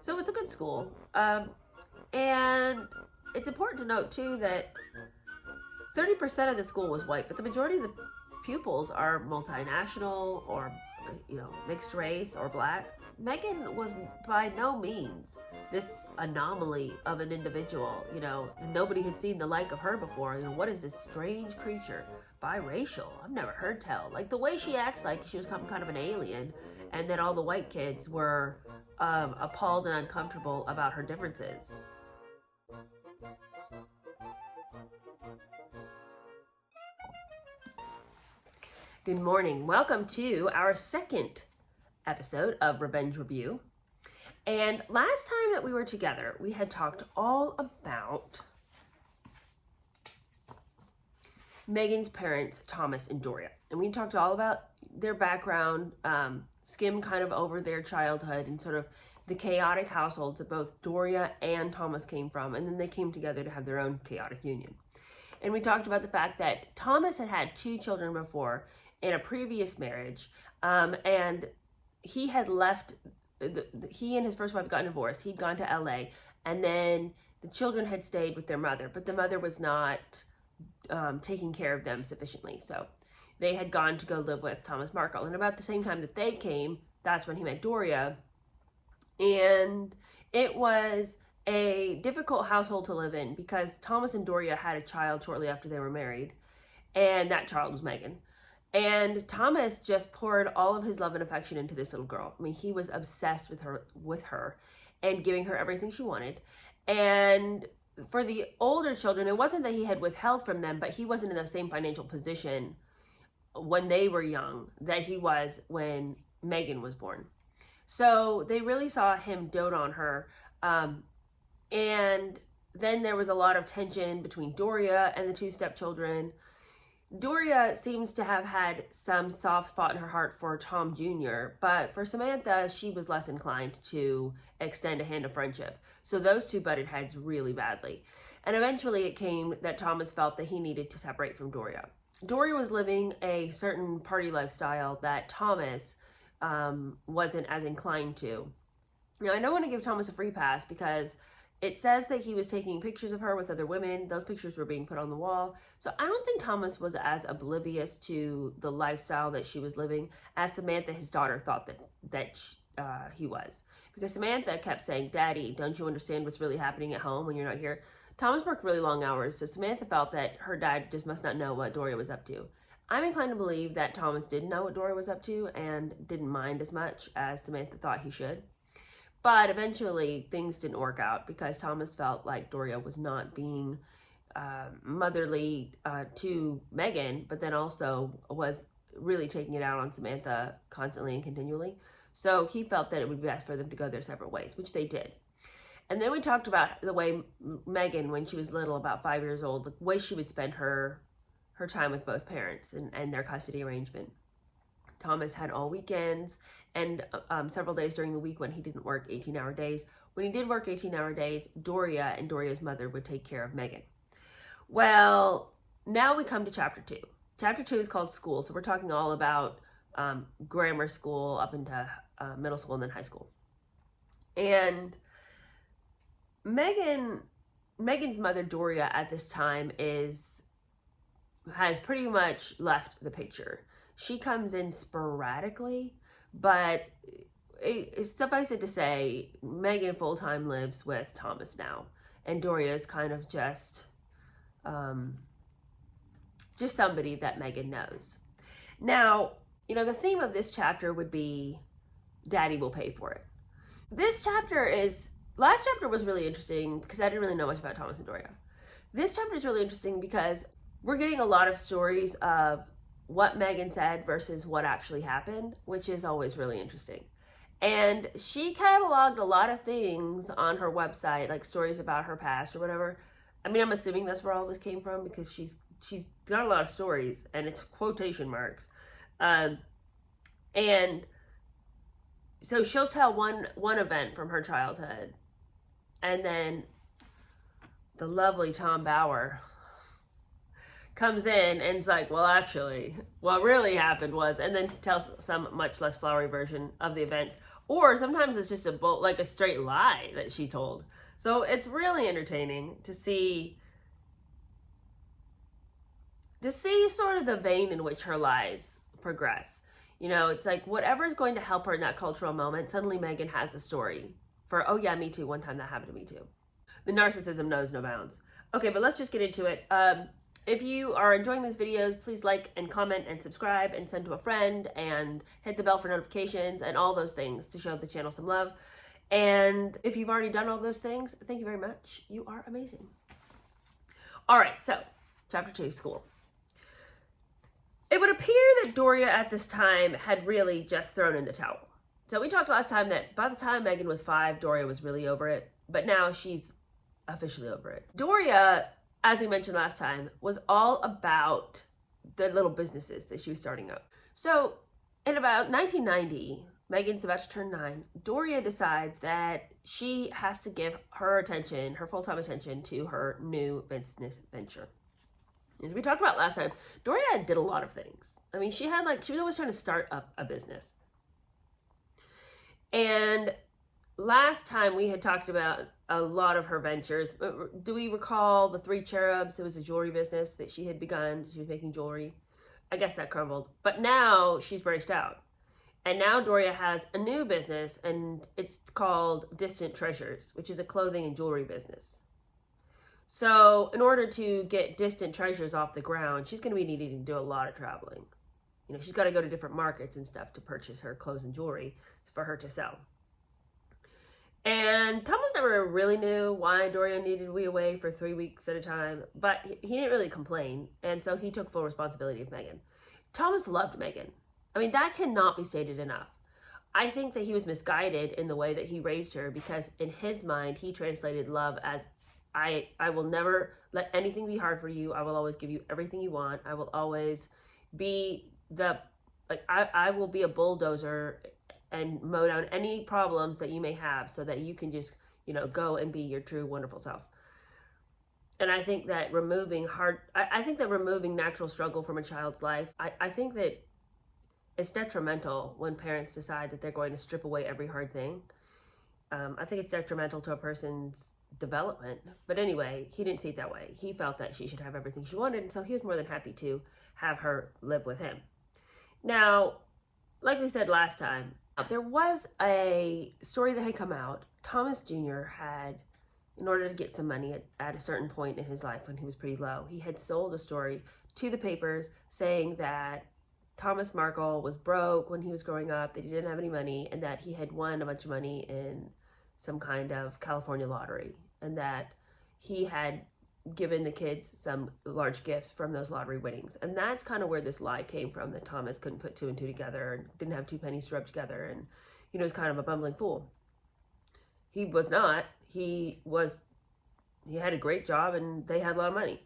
So it's a good school. And it's important to note too that 30% of the school was white, but the majority of the pupils are multinational or, mixed race or black. Meghan was by no means this anomaly of an individual. Nobody had seen the like of her before. What is this strange creature? Biracial. I've never heard tell. Like the way she acts like she was kind of an alien, and then all the white kids were appalled and uncomfortable about her differences. Good morning. Welcome to our second episode of Revenge Review. And last time that we were together, we had talked all about Meghan's parents, Thomas and Doria. And we talked all about their background, skimmed kind of over their childhood and sort of the chaotic households that both Doria and Thomas came from. And then they came together to have their own chaotic union. And we talked about the fact that Thomas had had 2 children before in a previous marriage, and he had left, he and his first wife got divorced. He'd gone to LA, and then the children had stayed with their mother, but the mother was not taking care of them sufficiently. So they had gone to go live with Thomas Markle. And about the same time that they came, that's when he met Doria. And it was a difficult household to live in because Thomas and Doria had a child shortly after they were married, and that child was Meghan. And Thomas just poured all of his love and affection into this little girl. I mean, he was obsessed with her and giving her everything she wanted. And for the older children, it wasn't that he had withheld from them, but he wasn't in the same financial position when they were young that he was when Meghan was born. So they really saw him dote on her. And then there was a lot of tension between Doria and the 2 stepchildren. Doria seems to have had some soft spot in her heart for Tom Jr., but for Samantha, she was less inclined to extend a hand of friendship. So those 2 butted heads really badly. And eventually it came that Thomas felt that he needed to separate from Doria. Doria was living a certain party lifestyle that Thomas wasn't as inclined to. Now, I don't want to give Thomas a free pass because it says that he was taking pictures of her with other women. Those pictures were being put on the wall. So I don't think Thomas was as oblivious to the lifestyle that she was living as Samantha, his daughter, thought that he was. Because Samantha kept saying, "Daddy, don't you understand what's really happening at home when you're not here?" Thomas worked really long hours, so Samantha felt that her dad just must not know what Doria was up to. I'm inclined to believe that Thomas didn't know what Doria was up to and didn't mind as much as Samantha thought he should. But eventually things didn't work out because Thomas felt like Doria was not being motherly to Meghan, but then also was really taking it out on Samantha constantly and continually. So he felt that it would be best for them to go their separate ways, which they did. And then we talked about the way Meghan, when she was little, about 5 years old, the way she would spend her time with both parents and their custody arrangement. Thomas had all weekends and several days during the week when he didn't work 18-hour days. When he did work 18-hour days, Doria and Doria's mother would take care of Meghan. Well, now we come to chapter 2. Chapter 2 is called School, so we're talking all about grammar school up into middle school and then high school. And Meghan's mother, Doria, at this time has pretty much left the picture. She comes in sporadically, but suffice it to say, Meghan full-time lives with Thomas now, and Doria is kind of just somebody that Meghan knows. Now, the theme of this chapter would be Daddy will pay for it. Last chapter was really interesting because I didn't really know much about Thomas and Doria. This chapter is really interesting because we're getting a lot of stories of what Meghan said versus what actually happened, which is always really interesting. And she cataloged a lot of things on her website, like stories about her past or whatever. I mean, I'm assuming that's where all this came from because she's got a lot of stories, and it's quotation marks. And so she'll tell one event from her childhood, and then the lovely Tom Bauer comes in and it's like, well, actually, what really happened was, and then tells some much less flowery version of the events. Or sometimes it's just like a straight lie that she told. So it's really entertaining to see sort of the vein in which her lies progress. You know, it's like whatever is going to help her in that cultural moment, suddenly Meghan has a story for, oh yeah, me too. One time that happened to me too. The narcissism knows no bounds. Okay, but let's just get into it. If you are enjoying these videos, please like and comment and subscribe and send to a friend and hit the bell for notifications and all those things to show the channel some love. And if you've already done all those things, thank you very much. You are amazing. All right, so chapter 2, school. It would appear that Doria at this time had really just thrown in the towel. So we talked last time that by the time Meghan was 5, Doria was really over it, but now she's officially over it. Doria, as we mentioned last time, was all about the little businesses that she was starting up. So in about 1990, Meghan's about to turn 9, Doria decides that she has to give her attention, her full-time attention, to her new business venture. As we talked about last time, Doria did a lot of things. I mean, she was always trying to start up a business. And last time we had talked about a lot of her ventures. Do we recall the 3 Cherubs? It was a jewelry business that she had begun. She was making jewelry. I guess that crumbled. But now she's branched out. And now Doria has a new business, and it's called Distant Treasures, which is a clothing and jewelry business. So in order to get Distant Treasures off the ground, she's going to be needing to do a lot of traveling. You know, she's got to go to different markets and stuff to purchase her clothes and jewelry for her to sell. And Thomas never really knew why Doria needed to be away for 3 weeks at a time, but he didn't really complain, and so he took full responsibility of Meghan. Thomas loved Meghan. I mean, that cannot be stated enough. I think that he was misguided in the way that he raised her, because in his mind, he translated love as, I will never let anything be hard for you. I will always give you everything you want. I will always be I will be a bulldozer and mow down any problems that you may have so that you can just, you know, go and be your true, wonderful self. And I think that removing natural struggle from a child's life, I think that it's detrimental when parents decide that they're going to strip away every hard thing. I think it's detrimental to a person's development. But anyway, he didn't see it that way. He felt that she should have everything she wanted, and so he was more than happy to have her live with him. Now, like we said last time, there was a story that had come out. Thomas Jr. had, in order to get some money at a certain point in his life when he was pretty low, he had sold a story to the papers saying that Thomas Markle was broke when he was growing up, that he didn't have any money, and that he had won a bunch of money in some kind of California lottery, and that he had given the kids some large gifts from those lottery winnings. And that's kind of where this lie came from, that Thomas couldn't put 2 and 2 together and didn't have 2 pennies to rub together, and, you know, was kind of a bumbling fool. He was not. He had a great job, and they had a lot of money.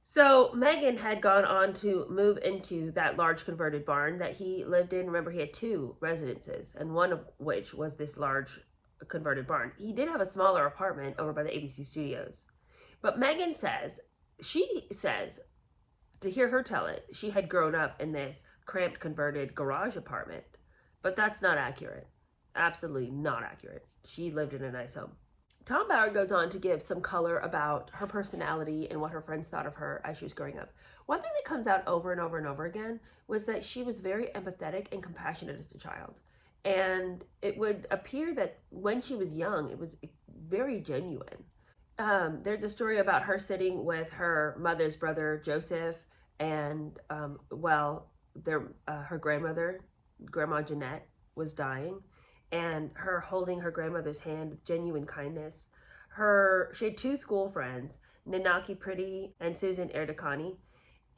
So Meghan had gone on to move into that large converted barn that he lived in. Remember, he had 2 residences, and one of which was this large converted barn. He did have a smaller apartment over by the ABC studios. But Meghan says, to hear her tell it, she had grown up in this cramped converted garage apartment. But that's not accurate. Absolutely not accurate. She lived in a nice home. Tom Bower goes on to give some color about her personality and what her friends thought of her as she was growing up. One thing that comes out over and over and over again was that she was very empathetic and compassionate as a child. And it would appear that when she was young, it was very genuine. There's a story about her sitting with her mother's brother, Joseph, and, her grandmother, Grandma Jeanette, was dying, and her holding her grandmother's hand with genuine kindness. She had 2 school friends, Nanaki Pretty and Susan Erdekani,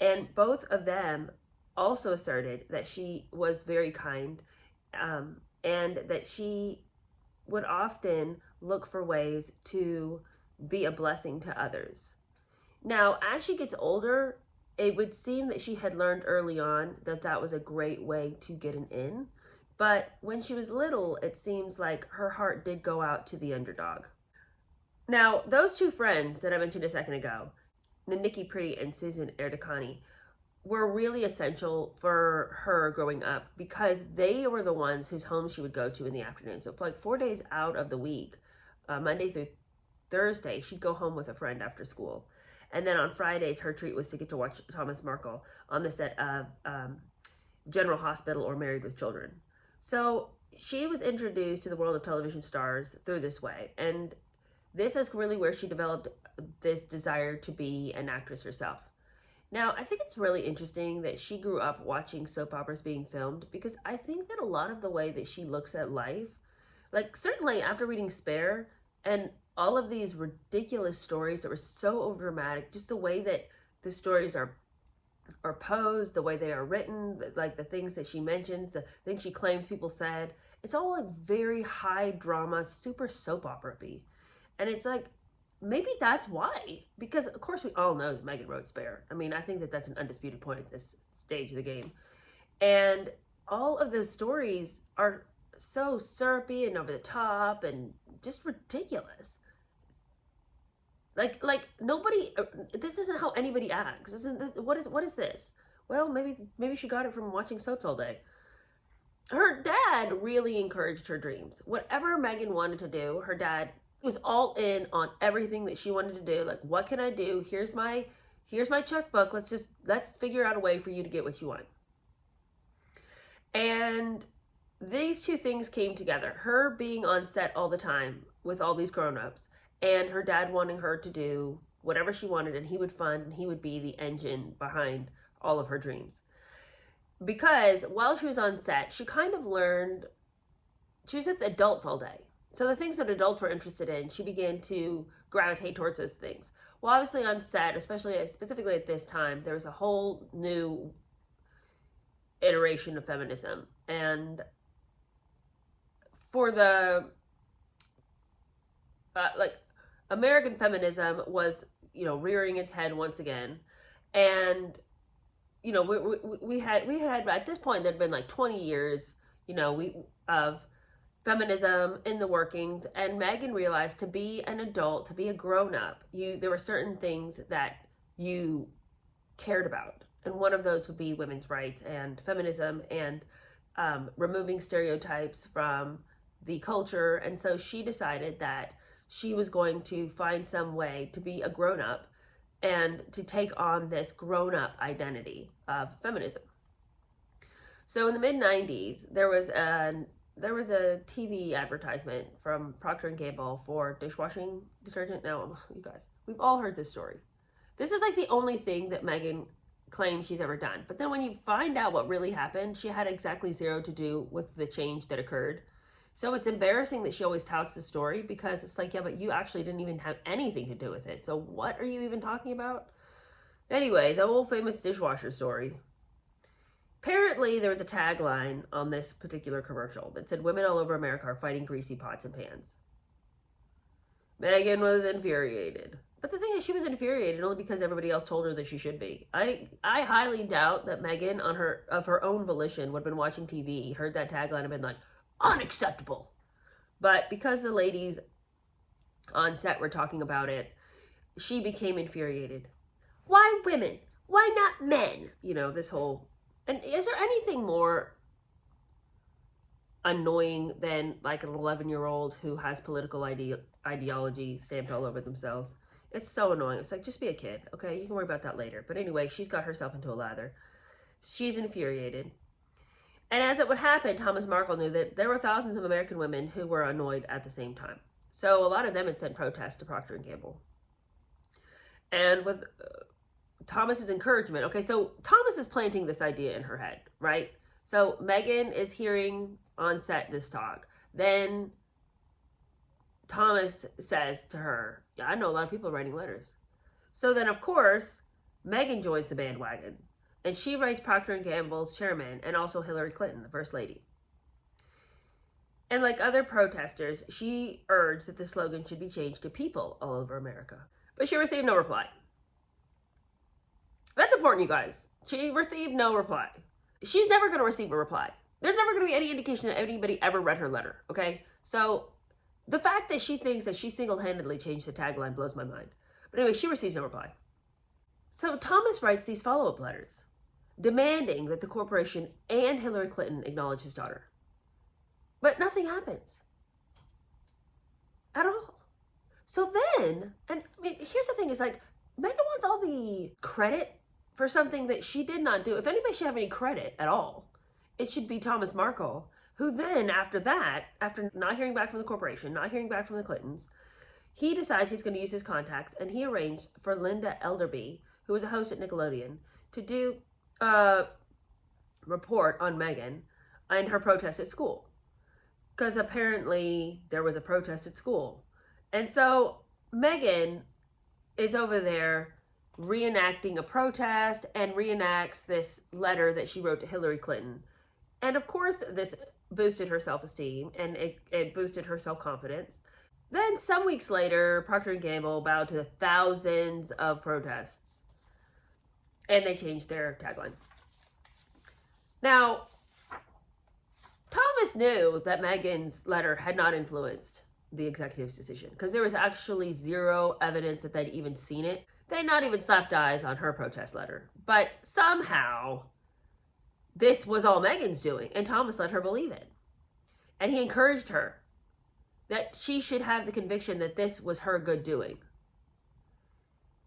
and both of them also asserted that she was very kind, and that she would often look for ways to be a blessing to others. Now, as she gets older, it would seem that she had learned early on that that was a great way to get an in. But when she was little, it seems like her heart did go out to the underdog. Now, those 2 friends that I mentioned a second ago, Nikki Pretty and Susan Erdekani were really essential for her growing up because they were the ones whose homes she would go to in the afternoon. So for like 4 days out of the week, Monday through Thursday, she'd go home with a friend after school. And then on Fridays, her treat was to get to watch Thomas Markle on the set of General Hospital or Married with Children. So she was introduced to the world of television stars through this way. And this is really where she developed this desire to be an actress herself. Now, I think it's really interesting that she grew up watching soap operas being filmed because I think that a lot of the way that she looks at life, like certainly after reading Spare and all of these ridiculous stories that were so overdramatic, just the way that the stories are posed, the way they are written, like the things that she mentions, the things she claims people said, it's all like very high drama, super soap opera-y. And it's like, maybe that's why. Because, of course, we all know that Meghan wrote Spare. I mean, I think that that's an undisputed point at this stage of the game. And all of those stories are so syrupy and over the top and just ridiculous. Like nobody, this isn't how anybody acts. What is this? Well, maybe she got it from watching soaps all day. Her dad really encouraged her dreams. Whatever Meghan wanted to do, her dad was all in on everything that she wanted to do. Like, what can I do? Here's my checkbook. Let's figure out a way for you to get what you want. And these two things came together. Her being on set all the time with all these grown-ups and her dad wanting her to do whatever she wanted, and he would fund and he would be the engine behind all of her dreams. Because while she was on set, she kind of learned, she was with adults all day. So the things that adults were interested in, she began to gravitate towards those things. Well, obviously on set, specifically at this time, there was a whole new iteration of feminism. And for the, American feminism was, rearing its head once again. And, we had at this point, there'd been like 20 years, of feminism in the workings, and Meghan realized to be an adult, to be a grown-up, there were certain things that you cared about. And one of those would be women's rights and feminism and removing stereotypes from the culture. And so she decided that she was going to find some way to be a grown-up and to take on this grown-up identity of feminism. So in the mid-90s, there was a TV advertisement from Procter & Gamble for dishwashing detergent. Now, you guys, we've all heard this story. This is like the only thing that Meghan claims she's ever done. But then when you find out what really happened, she had exactly zero to do with the change that occurred. So it's embarrassing that she always touts the story because it's like, yeah, but you actually didn't even have anything to do with it. So what are you even talking about? Anyway, the old famous dishwasher story. Apparently, there was a tagline on this particular commercial that said, "Women all over America are fighting greasy pots and pans." Meghan was infuriated. But the thing is, she was infuriated only because everybody else told her that she should be. I highly doubt that Meghan, of her own volition, would have been watching TV, heard that tagline, and been like, unacceptable. But because the ladies on set were talking about it, she became infuriated. Why women? Why not men? This whole... And is there anything more annoying than like an 11-year-old who has political ideology stamped all over themselves? It's so annoying. It's like, just be a kid, okay? You can worry about that later. But anyway, she's got herself into a lather. She's infuriated. And as it would happen, Thomas Markle knew that there were thousands of American women who were annoyed at the same time. So a lot of them had sent protests to Procter & Gamble. And with Thomas's encouragement, okay, so Thomas is planting this idea in her head, right? So Meghan is hearing on set this talk. Then Thomas says to her, yeah, I know a lot of people writing letters. So then, of course, Meghan joins the bandwagon. And she writes Procter & Gamble's chairman and also Hillary Clinton, the first lady. And like other protesters, she urged that the slogan should be changed to people all over America. But she received no reply. That's important, you guys. She received no reply. She's never going to receive a reply. There's never going to be any indication that anybody ever read her letter, okay? So the fact that she thinks that she single-handedly changed the tagline blows my mind. But anyway, she receives no reply. So Thomas writes these follow-up letters, demanding that the corporation and Hillary Clinton acknowledge his daughter. But nothing happens. At all. So then, and I mean, here's the thing, is like, Meghan wants all the credit for something that she did not do. If anybody should have any credit at all, it should be Thomas Markle, who then, after that, after not hearing back from the corporation, not hearing back from the Clintons, he decides he's going to use his contacts, and he arranged for Linda Elderby, who was a host at Nickelodeon, to do a report on Meghan and her protest at school. Because apparently there was a protest at school. And so Meghan is over there reenacting a protest and reenacts this letter that she wrote to Hillary Clinton. And of course, this boosted her self-esteem and it boosted her self-confidence. Then some weeks later, Procter & Gamble bowed to the thousands of protests. And they changed their tagline. Now, Thomas knew that Meghan's letter had not influenced the executive's decision because there was actually zero evidence that they'd even seen it. They'd not even slapped eyes on her protest letter. But somehow, this was all Meghan's doing, and Thomas let her believe it. And he encouraged her that she should have the conviction that this was her good doing.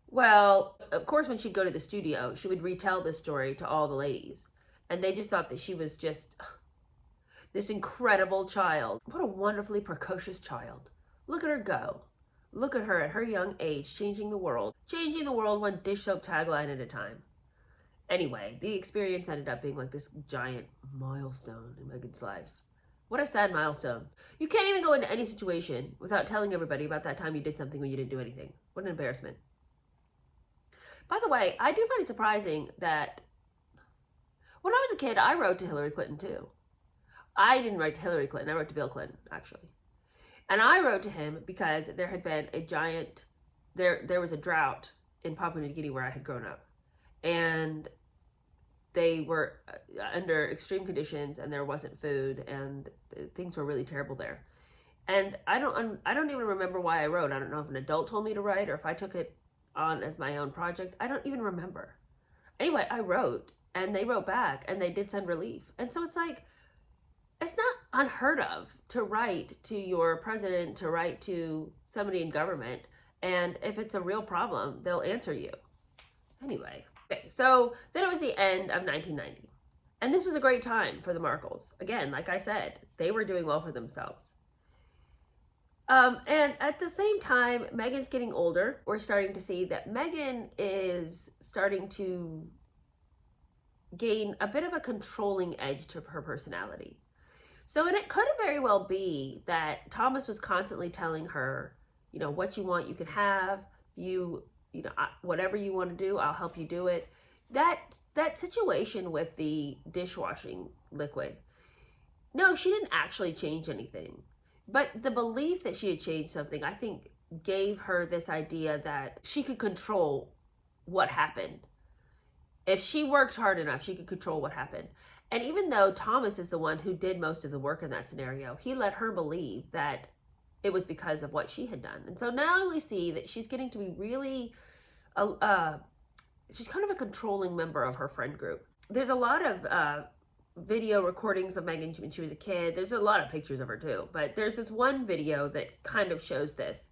Well, of course, when she'd go to the studio, she would retell this story to all the ladies. And they just thought that she was just this incredible child. What a wonderfully precocious child. Look at her go. Look at her at her young age, changing the world. Changing the world one dish soap tagline at a time. Anyway, the experience ended up being like this giant milestone in Meghan's life. What a sad milestone. You can't even go into any situation without telling everybody about that time you did something when you didn't do anything. What an embarrassment. By the way, I do find it surprising that when I was a kid, I wrote to Hillary Clinton too. I didn't write to Hillary Clinton, I wrote to Bill Clinton, actually. And I wrote to him because there had been a giant, there was a drought in Papua New Guinea where I had grown up. And they were under extreme conditions and there wasn't food and things were really terrible there. And I don't even remember why I wrote. I don't know if an adult told me to write or if I took it on as my own project. I don't even remember. Anyway, I wrote and they wrote back and they did send relief. And so it's like, it's not unheard of to write to your president, to write to somebody in government. And if it's a real problem, they'll answer you. Anyway, okay, so then it was the end of 1990. And this was a great time for the Markles. Again, like I said, they were doing well for themselves. And at the same time, Meghan's getting older. We're starting to see that Meghan is starting to gain a bit of a controlling edge to her personality. So, and it could very well be that Thomas was constantly telling her, you know, what you want, you can have. You know, whatever you want to do, I'll help you do it. That situation with the dishwashing liquid, no, she didn't actually change anything. But the belief that she had changed something, I think, gave her this idea that she could control what happened. If she worked hard enough, she could control what happened. And even though Thomas is the one who did most of the work in that scenario, he let her believe that it was because of what she had done. And so now we see that she's getting to be really, she's kind of a controlling member of her friend group. There's a lot of video recordings of Meghan when she was a kid. There's a lot of pictures of her too, but there's this one video that kind of shows this.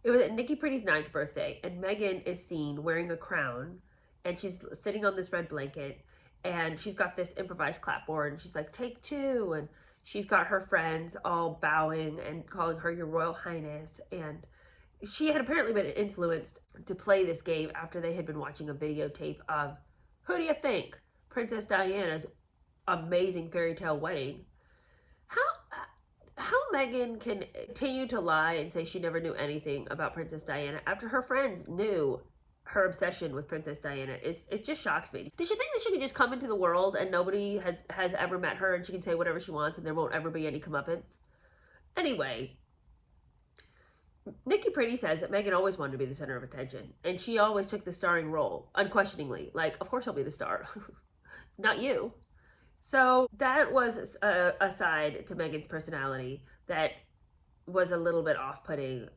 It was at Nikki Pretty's 9th birthday, and Meghan is seen wearing a crown, and she's sitting on this red blanket, and she's got this improvised clapboard, and she's like, take two, and she's got her friends all bowing and calling her your Royal Highness, and she had apparently been influenced to play this game after they had been watching a videotape of, who do you think? Princess Diana's amazing fairy tale wedding. How Meghan can continue to lie and say she never knew anything about Princess Diana after her friends knew her obsession with Princess Diana. It just shocks me. Does she think that she can just come into the world and nobody has ever met her and she can say whatever she wants and there won't ever be any comeuppance? Anyway, Nikki Pretty says that Meghan always wanted to be the center of attention, and she always took the starring role, unquestioningly. Like, of course I'll be the star. Not you. So that was a side to Meghan's personality that was a little bit off-putting,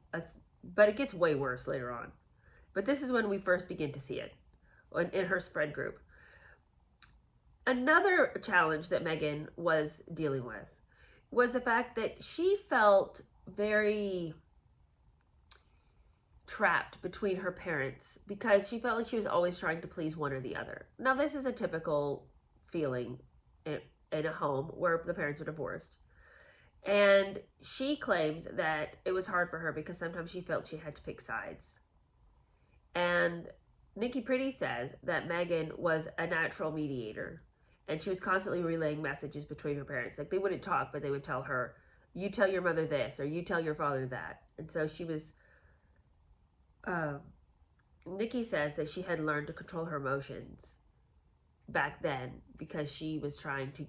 but it gets way worse later on. But this is when we first begin to see it in her friend group. Another challenge that Meghan was dealing with was the fact that she felt very trapped between her parents because she felt like she was always trying to please one or the other. Now, this is a typical feeling in a home where the parents are divorced. And she claims that it was hard for her because sometimes she felt she had to pick sides. And Nikki Pretty says that Meghan was a natural mediator, and she was constantly relaying messages between her parents. Like, they wouldn't talk, but they would tell her, you tell your mother this, or you tell your father that. And so she was, Nikki says that she had learned to control her emotions back then because she was trying to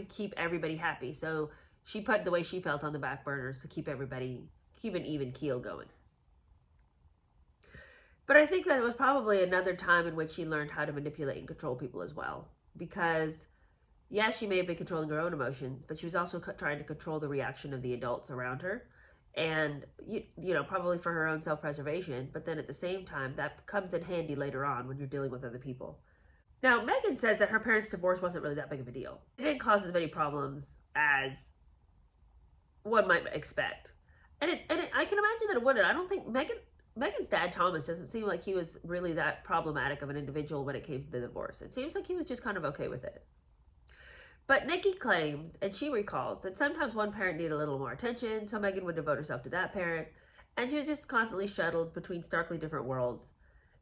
keep everybody happy. So she put the way she felt on the back burners to keep an even keel going. But I think that it was probably another time in which she learned how to manipulate and control people as well. Because, yes, she may have been controlling her own emotions, but she was also trying to control the reaction of the adults around her. And, probably for her own self-preservation. But then at the same time, that comes in handy later on when you're dealing with other people. Now, Meghan says that her parents' divorce wasn't really that big of a deal. It didn't cause as many problems as one might expect. And I can imagine that it wouldn't. I don't think Meghan's dad, Thomas, doesn't seem like he was really that problematic of an individual when it came to the divorce. It seems like he was just kind of okay with it. But Nikki claims, and she recalls, that sometimes one parent needed a little more attention, so Meghan would devote herself to that parent, and she was just constantly shuttled between starkly different worlds.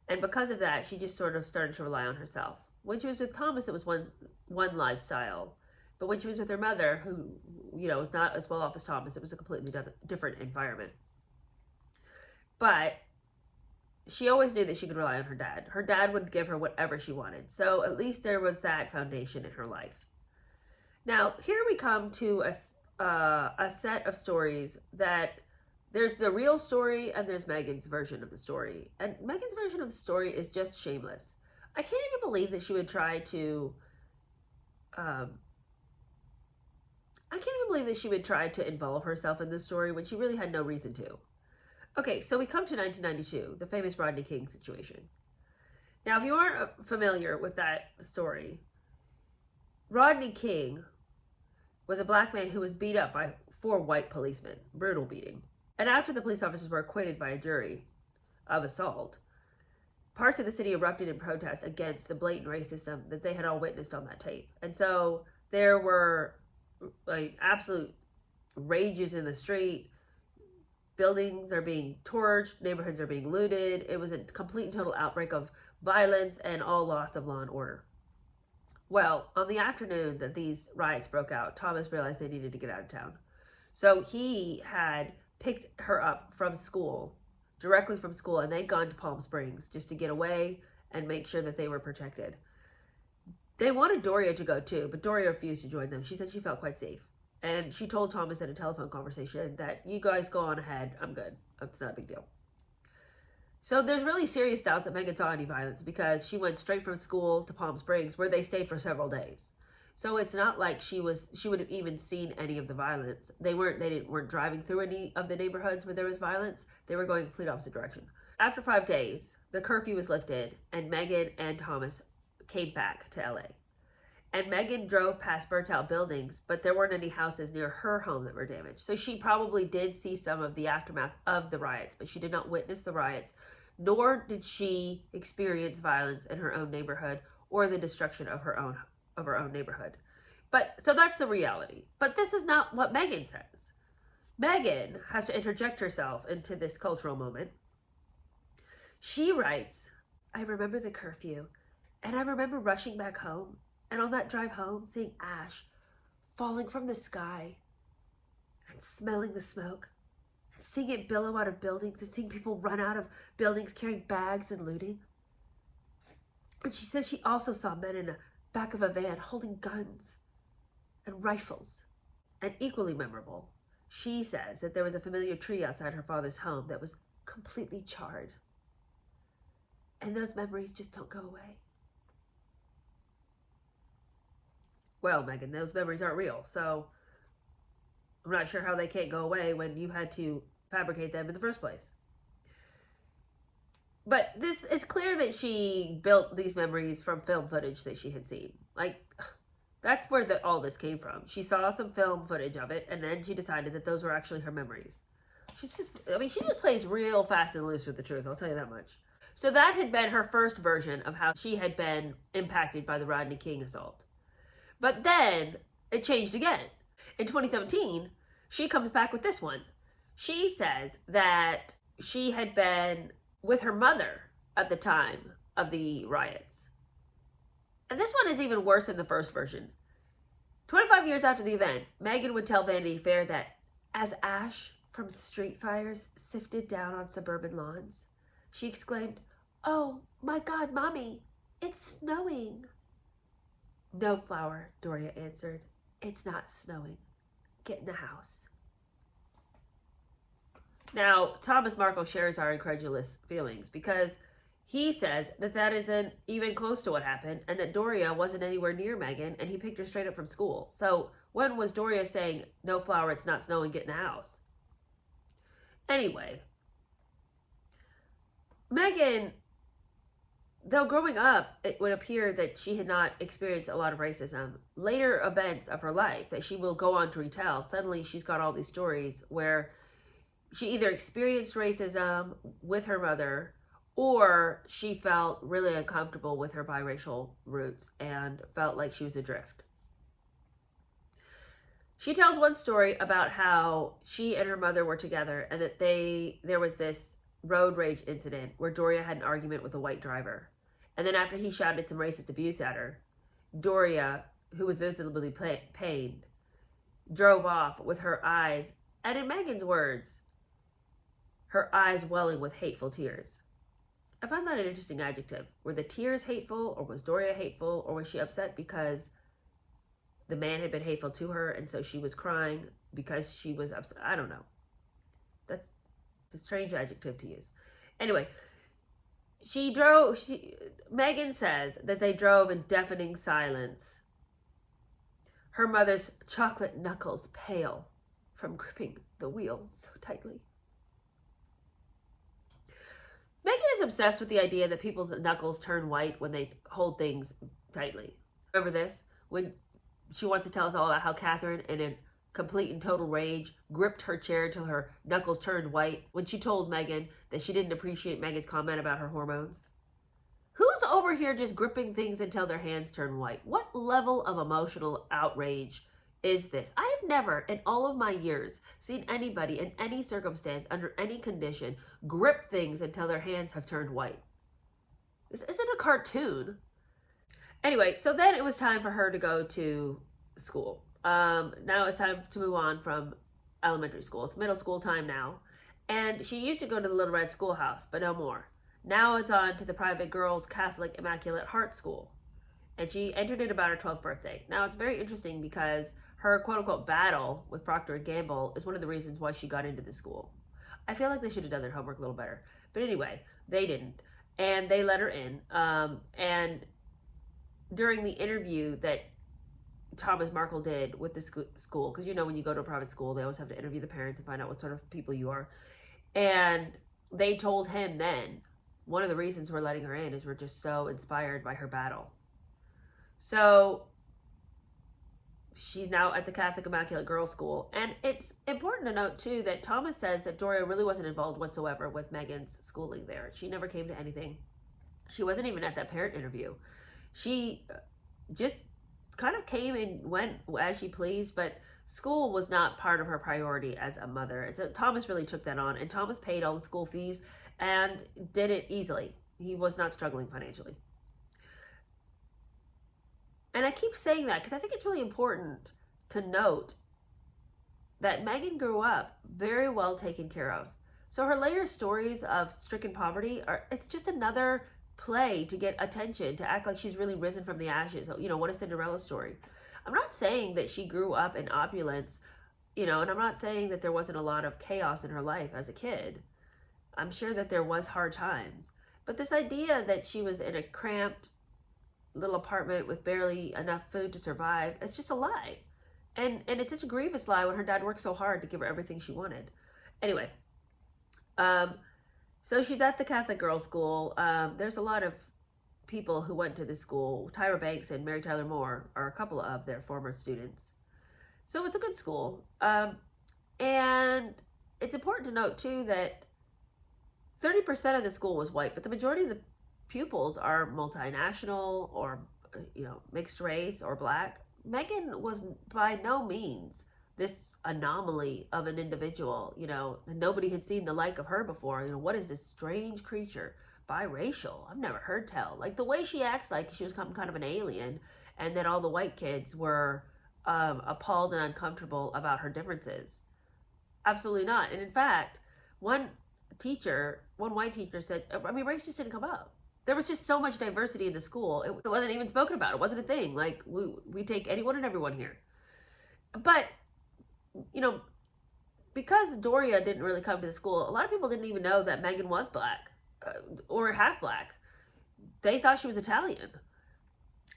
And because of that, she just sort of started to rely on herself. When she was with Thomas, it was one lifestyle. But when she was with her mother, who, was not as well off as Thomas, it was a completely different environment. But she always knew that she could rely on her dad. Her dad would give her whatever she wanted. So at least there was that foundation in her life. Now, here we come to a set of stories that there's the real story and there's Meghan's version of the story. And Meghan's version of the story is just shameless. I can't even believe that she would try to involve herself in this story when she really had no reason to. Okay, so we come to 1992, the famous Rodney King situation. Now, if you aren't familiar with that story, Rodney King was a black man who was beat up by 4 white policemen, brutal beating. And after the police officers were acquitted by a jury of assault, parts of the city erupted in protest against the blatant racism that they had all witnessed on that tape. And so there were absolute rages in the street. Buildings are being torched, neighborhoods are being looted. It was a complete and total outbreak of violence and all loss of law and order. Well, on the afternoon that these riots broke out, Thomas realized they needed to get out of town. So he had picked her up from school, directly from school, and they'd gone to Palm Springs just to get away and make sure that they were protected. They wanted Doria to go too, but Doria refused to join them. She said she felt quite safe. And she told Thomas in a telephone conversation that, you guys go on ahead, I'm good. It's not a big deal. So there's really serious doubts that Meghan saw any violence because she went straight from school to Palm Springs where they stayed for several days. So it's not like she would have even seen any of the violence. They weren't driving through any of the neighborhoods where there was violence. They were going complete opposite direction. After 5 days, the curfew was lifted and Meghan and Thomas came back to LA. And Meghan drove past burnt out buildings, but there weren't any houses near her home that were damaged. So she probably did see some of the aftermath of the riots, but she did not witness the riots, nor did she experience violence in her own neighborhood or the destruction of her own neighborhood. But so that's the reality. But this is not what Meghan says. Meghan has to interject herself into this cultural moment. She writes, I remember the curfew, and I remember rushing back home. And on that drive home, seeing ash falling from the sky and smelling the smoke and seeing it billow out of buildings and seeing people run out of buildings carrying bags and looting. And she says she also saw men in the back of a van holding guns and rifles. And equally memorable, she says that there was a familiar tree outside her father's home that was completely charred. And those memories just don't go away. Well, Meghan, those memories aren't real, so I'm not sure how they can't go away when you had to fabricate them in the first place. But it's clear that she built these memories from film footage that she had seen. Like, that's where all this came from. She saw some film footage of it, and then she decided that those were actually her memories. She just plays real fast and loose with the truth, I'll tell you that much. So that had been her first version of how she had been impacted by the Rodney King assault. But then it changed again. In 2017, she comes back with this one. She says that she had been with her mother at the time of the riots. And this one is even worse than the first version. 25 years after the event, Meghan would tell Vanity Fair that as ash from street fires sifted down on suburban lawns, she exclaimed, "Oh my God, Mommy, it's snowing." "No, Flower," Doria answered. "It's not snowing. Get in the house." Now, Thomas Markle shares our incredulous feelings because he says that that isn't even close to what happened and that Doria wasn't anywhere near Meghan and he picked her straight up from school. So when was Doria saying, "No, Flower, it's not snowing, get in the house"? Anyway, Meghan, though growing up, it would appear that she had not experienced a lot of racism. Later events of her life that she will go on to retell, suddenly she's got all these stories where she either experienced racism with her mother or she felt really uncomfortable with her biracial roots and felt like she was adrift. She tells one story about how she and her mother were together and that there was this road rage incident where Doria had an argument with a white driver. And then after he shouted some racist abuse at her, Doria, who was visibly pained, drove off with her eyes, and in Meghan's words, her eyes welling with hateful tears. I found that an interesting adjective. Were the tears hateful, or was Doria hateful, or was she upset because the man had been hateful to her and so she was crying because she was upset? I don't know. That's a strange adjective to use. Anyway, Meghan says that they drove in deafening silence. Her mother's chocolate knuckles pale from gripping the wheel so tightly. Meghan is obsessed with the idea that people's knuckles turn white when they hold things tightly. Remember this? When she wants to tell us all about how Catherine, in a complete and total rage, gripped her chair till her knuckles turned white when she told Meghan that she didn't appreciate Meghan's comment about her hormones. Who's over here just gripping things until their hands turn white? What level of emotional outrage is this? I have never, in all of my years, seen anybody in any circumstance, under any condition, grip things until their hands have turned white. This isn't a cartoon. Anyway, so then it was time for her to go to school. Now it's time to move on from elementary school. It's middle school time now. And she used to go to the Little Red Schoolhouse, but no more. Now it's on to the private girls' Catholic Immaculate Heart School. And she entered it about her 12th birthday. Now it's very interesting because her quote-unquote battle with Procter & Gamble is one of the reasons why she got into the school. I feel like they should have done their homework a little better. But anyway, they didn't. And they let her in. And during the interview that Thomas Markle did with the school, because you know when you go to a private school, they always have to interview the parents and find out what sort of people you are. And they told him then, one of the reasons we're letting her in is we're just so inspired by her battle. So she's now at the Catholic Immaculate Girls School. And it's important to note, too, that Thomas says that Doria really wasn't involved whatsoever with Meghan's schooling there. She never came to anything. She wasn't even at that parent interview. She just kind of came and went as she pleased, but school was not part of her priority as a mother. And so Thomas really took that on, and Thomas paid all the school fees and did it easily. He was not struggling financially. And I keep saying that because I think it's really important to note that Meghan grew up very well taken care of. So her later stories of stricken poverty it's just another play to get attention, to act like she's really risen from the ashes. You know, what a Cinderella story. I'm not saying that she grew up in opulence, and I'm not saying that there wasn't a lot of chaos in her life as a kid. I'm sure that there was hard times. But this idea that she was in a cramped little apartment with barely enough food to survive, it's just a lie. And it's such a grievous lie when her dad worked so hard to give her everything she wanted. Anyway, So she's at the Catholic girls' school. There's a lot of people who went to this school. Tyra Banks and Mary Tyler Moore are a couple of their former students. So it's a good school. And it's important to note, too, that 30% of the school was white, but the majority of the pupils are multinational or, mixed race or black. Meghan was by no means this anomaly of an individual. Nobody had seen the like of her before. What is this strange creature? Biracial. I've never heard tell. Like the way she acts like she was kind of an alien, and that all the white kids were appalled and uncomfortable about her differences. Absolutely not. And in fact, one white teacher said, race just didn't come up. There was just so much diversity in the school. It wasn't even spoken about. It wasn't a thing. Like, we take anyone and everyone here. But, because Doria didn't really come to the school, a lot of people didn't even know that Meghan was black or half black. They thought she was Italian.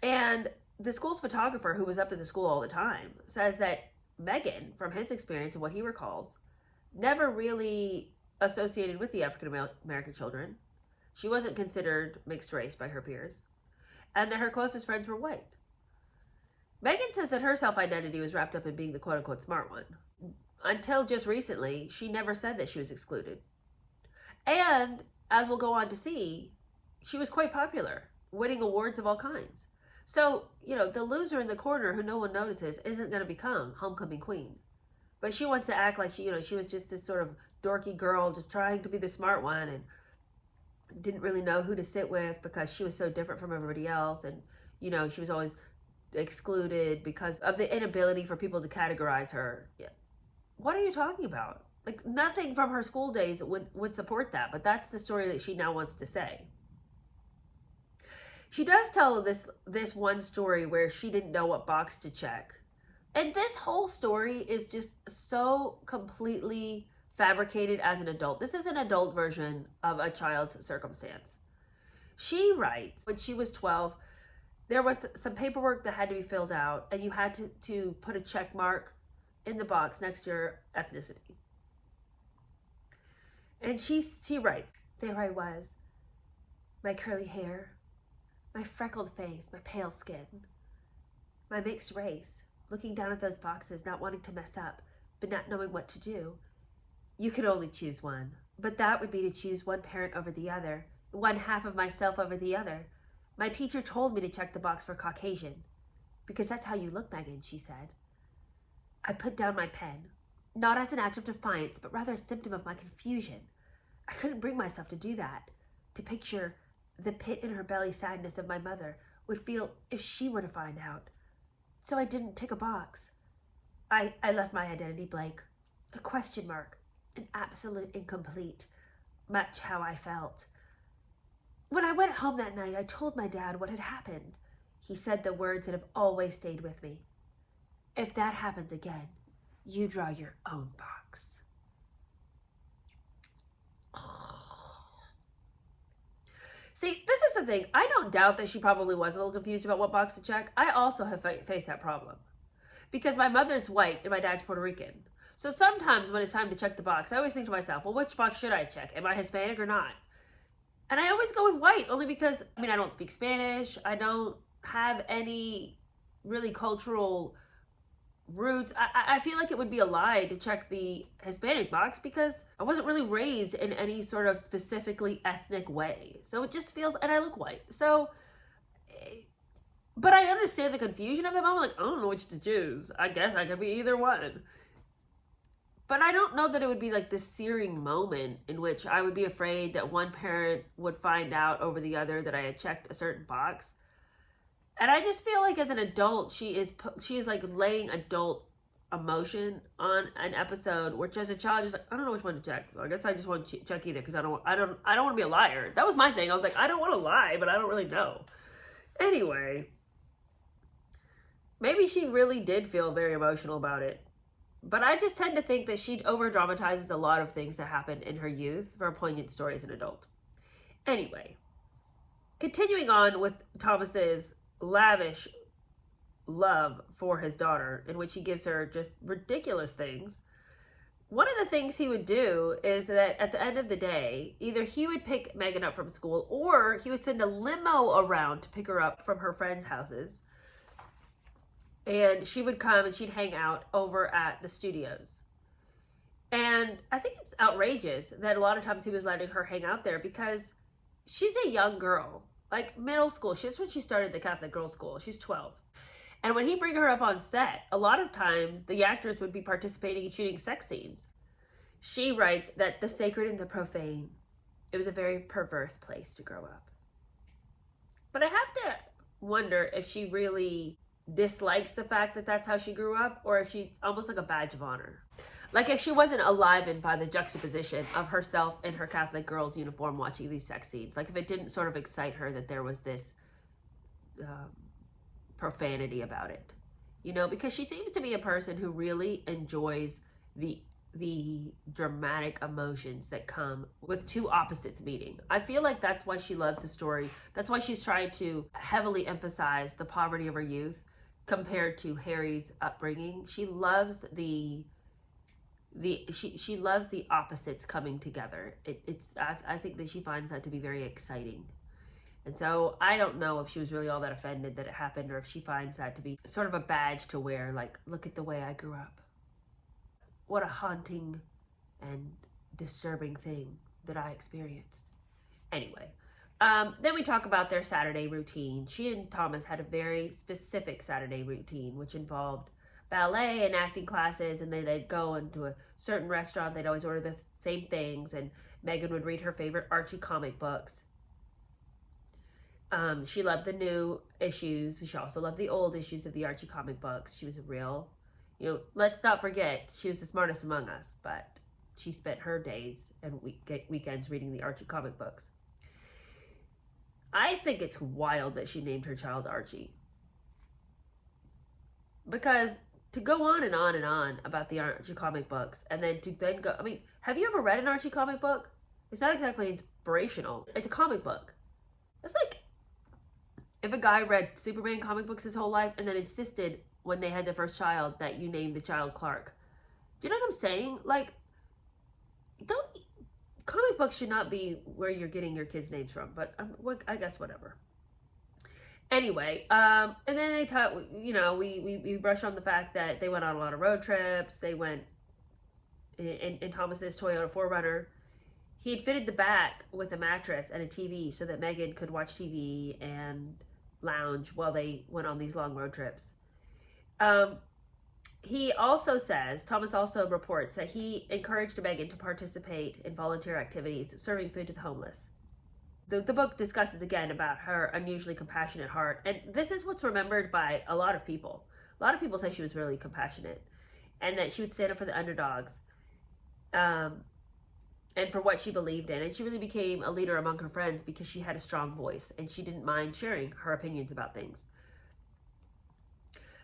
And the school's photographer, who was up at the school all the time, says that Meghan, from his experience and what he recalls, never really associated with the African American children. She wasn't considered mixed race by her peers, and that her closest friends were white. Meghan says that her self-identity was wrapped up in being the quote-unquote smart one. Until just recently, she never said that she was excluded. And, as we'll go on to see, she was quite popular, winning awards of all kinds. So, the loser in the corner who no one notices isn't going to become homecoming queen. But she wants to act like she was just this sort of dorky girl just trying to be the smart one, and didn't really know who to sit with because she was so different from everybody else. And, she was always excluded because of the inability for people to categorize her. What are you talking about? Like, nothing from her school days would support that, but that's the story that she now wants to say. She does tell this one story where she didn't know what box to check. And this whole story is just so completely fabricated as an adult. This is an adult version of a child's circumstance. She writes, when she was 12, there was some paperwork that had to be filled out, and you had to put a check mark in the box next to your ethnicity. And she writes, there I was, my curly hair, my freckled face, my pale skin, my mixed race, looking down at those boxes, not wanting to mess up, but not knowing what to do. You could only choose one, but that would be to choose one parent over the other, one half of myself over the other. My teacher told me to check the box for Caucasian, because that's how you look, Meghan, she said. I put down my pen, not as an act of defiance, but rather a symptom of my confusion. I couldn't bring myself to do that, to picture the pit in her belly sadness of my mother would feel if she were to find out. So I didn't tick a box. I left my identity blank, a question mark, an absolute incomplete, much how I felt. When I went home that night, I told my dad what had happened. He said the words that have always stayed with me. If that happens again, you draw your own box. See, this is the thing. I don't doubt that she probably was a little confused about what box to check. I also have faced that problem. Because my mother's white and my dad's Puerto Rican. So sometimes when it's time to check the box, I always think to myself, well, which box should I check? Am I Hispanic or not? And I always go with white, only because, I don't speak Spanish. I don't have any really cultural roots. I feel like it would be a lie to check the Hispanic box because I wasn't really raised in any sort of specifically ethnic way. So it just feels, and I look white. So, but I understand the confusion of the moment. Like, I don't know which to choose. I guess I could be either one. But I don't know that it would be like this searing moment in which I would be afraid that one parent would find out over the other that I had checked a certain box. And I just feel like as an adult, she is like laying adult emotion on an episode, which as a child, just like, I don't know which one to check. So I guess I just want to check either because I don't want to be a liar. That was my thing. I was like, I don't want to lie, but I don't really know. Anyway, maybe she really did feel very emotional about it. But I just tend to think that she over-dramatizes a lot of things that happened in her youth for a poignant story as an adult. Anyway, continuing on with Thomas's lavish love for his daughter, in which he gives her just ridiculous things. one of the things he would do is that at the end of the day, either he would pick Meghan up from school or he would send a limo around to pick her up from her friends' houses. And she would come and she'd hang out over at the studios. And I think it's outrageous that a lot of times he was letting her hang out there because she's a young girl, like middle school. She's when she started the Catholic girls' school. She's 12. And when he'd bring her up on set, a lot of times the actors would be participating in shooting sex scenes. She writes that the sacred and the profane, it was a very perverse place to grow up. But I have to wonder if she really dislikes the fact that that's how she grew up, or if she's almost like a badge of honor. Like if she wasn't enlivened by the juxtaposition of herself in her Catholic girls uniform watching these sex scenes. Like if it didn't sort of excite her that there was this profanity about it, you know, because she seems to be a person who really enjoys the dramatic emotions that come with two opposites meeting. I feel like that's why she loves the story. That's why she's trying to heavily emphasize the poverty of her youth compared to Harry's upbringing. She loves she loves the opposites coming together. I think that she finds that to be very exciting. And so I don't know if she was really all that offended that it happened, or if she finds that to be sort of a badge to wear, like, look at the way I grew up. What a haunting and disturbing thing that I experienced. Anyway, then we talk about their Saturday routine. She and Thomas had a very specific Saturday routine, which involved ballet and acting classes, and they'd go into a certain restaurant. They'd always order the same things, and Meghan would read her favorite Archie comic books. She loved the new issues. She also loved the old issues of the Archie comic books. She was a real, you know, let's not forget, she was the smartest among us, but she spent her days and weekends reading the Archie comic books. I think it's wild that she named her child Archie. Because to go on and on and on about the Archie comic books, and then to then go, I mean, have you ever read an Archie comic book? It's not exactly inspirational. It's a comic book. It's like if a guy read Superman comic books his whole life and then insisted when they had their first child that you name the child Clark. Do you know what I'm saying? Like, comic books should not be where you're getting your kids' names from, but I guess whatever. Anyway, and then they talk, you know, we brush on the fact that they went on a lot of road trips. They went in Thomas's Toyota 4Runner. He had fitted the back with a mattress and a TV so that Meghan could watch TV and lounge while they went on these long road trips. He also says, Thomas also reports that he encouraged Meghan to participate in volunteer activities, serving food to the homeless. The book discusses again about her unusually compassionate heart, and this is what's remembered by a lot of people. A lot of people say she was really compassionate, and that she would stand up for the underdogs, and for what she believed in. And she really became a leader among her friends because she had a strong voice, and she didn't mind sharing her opinions about things.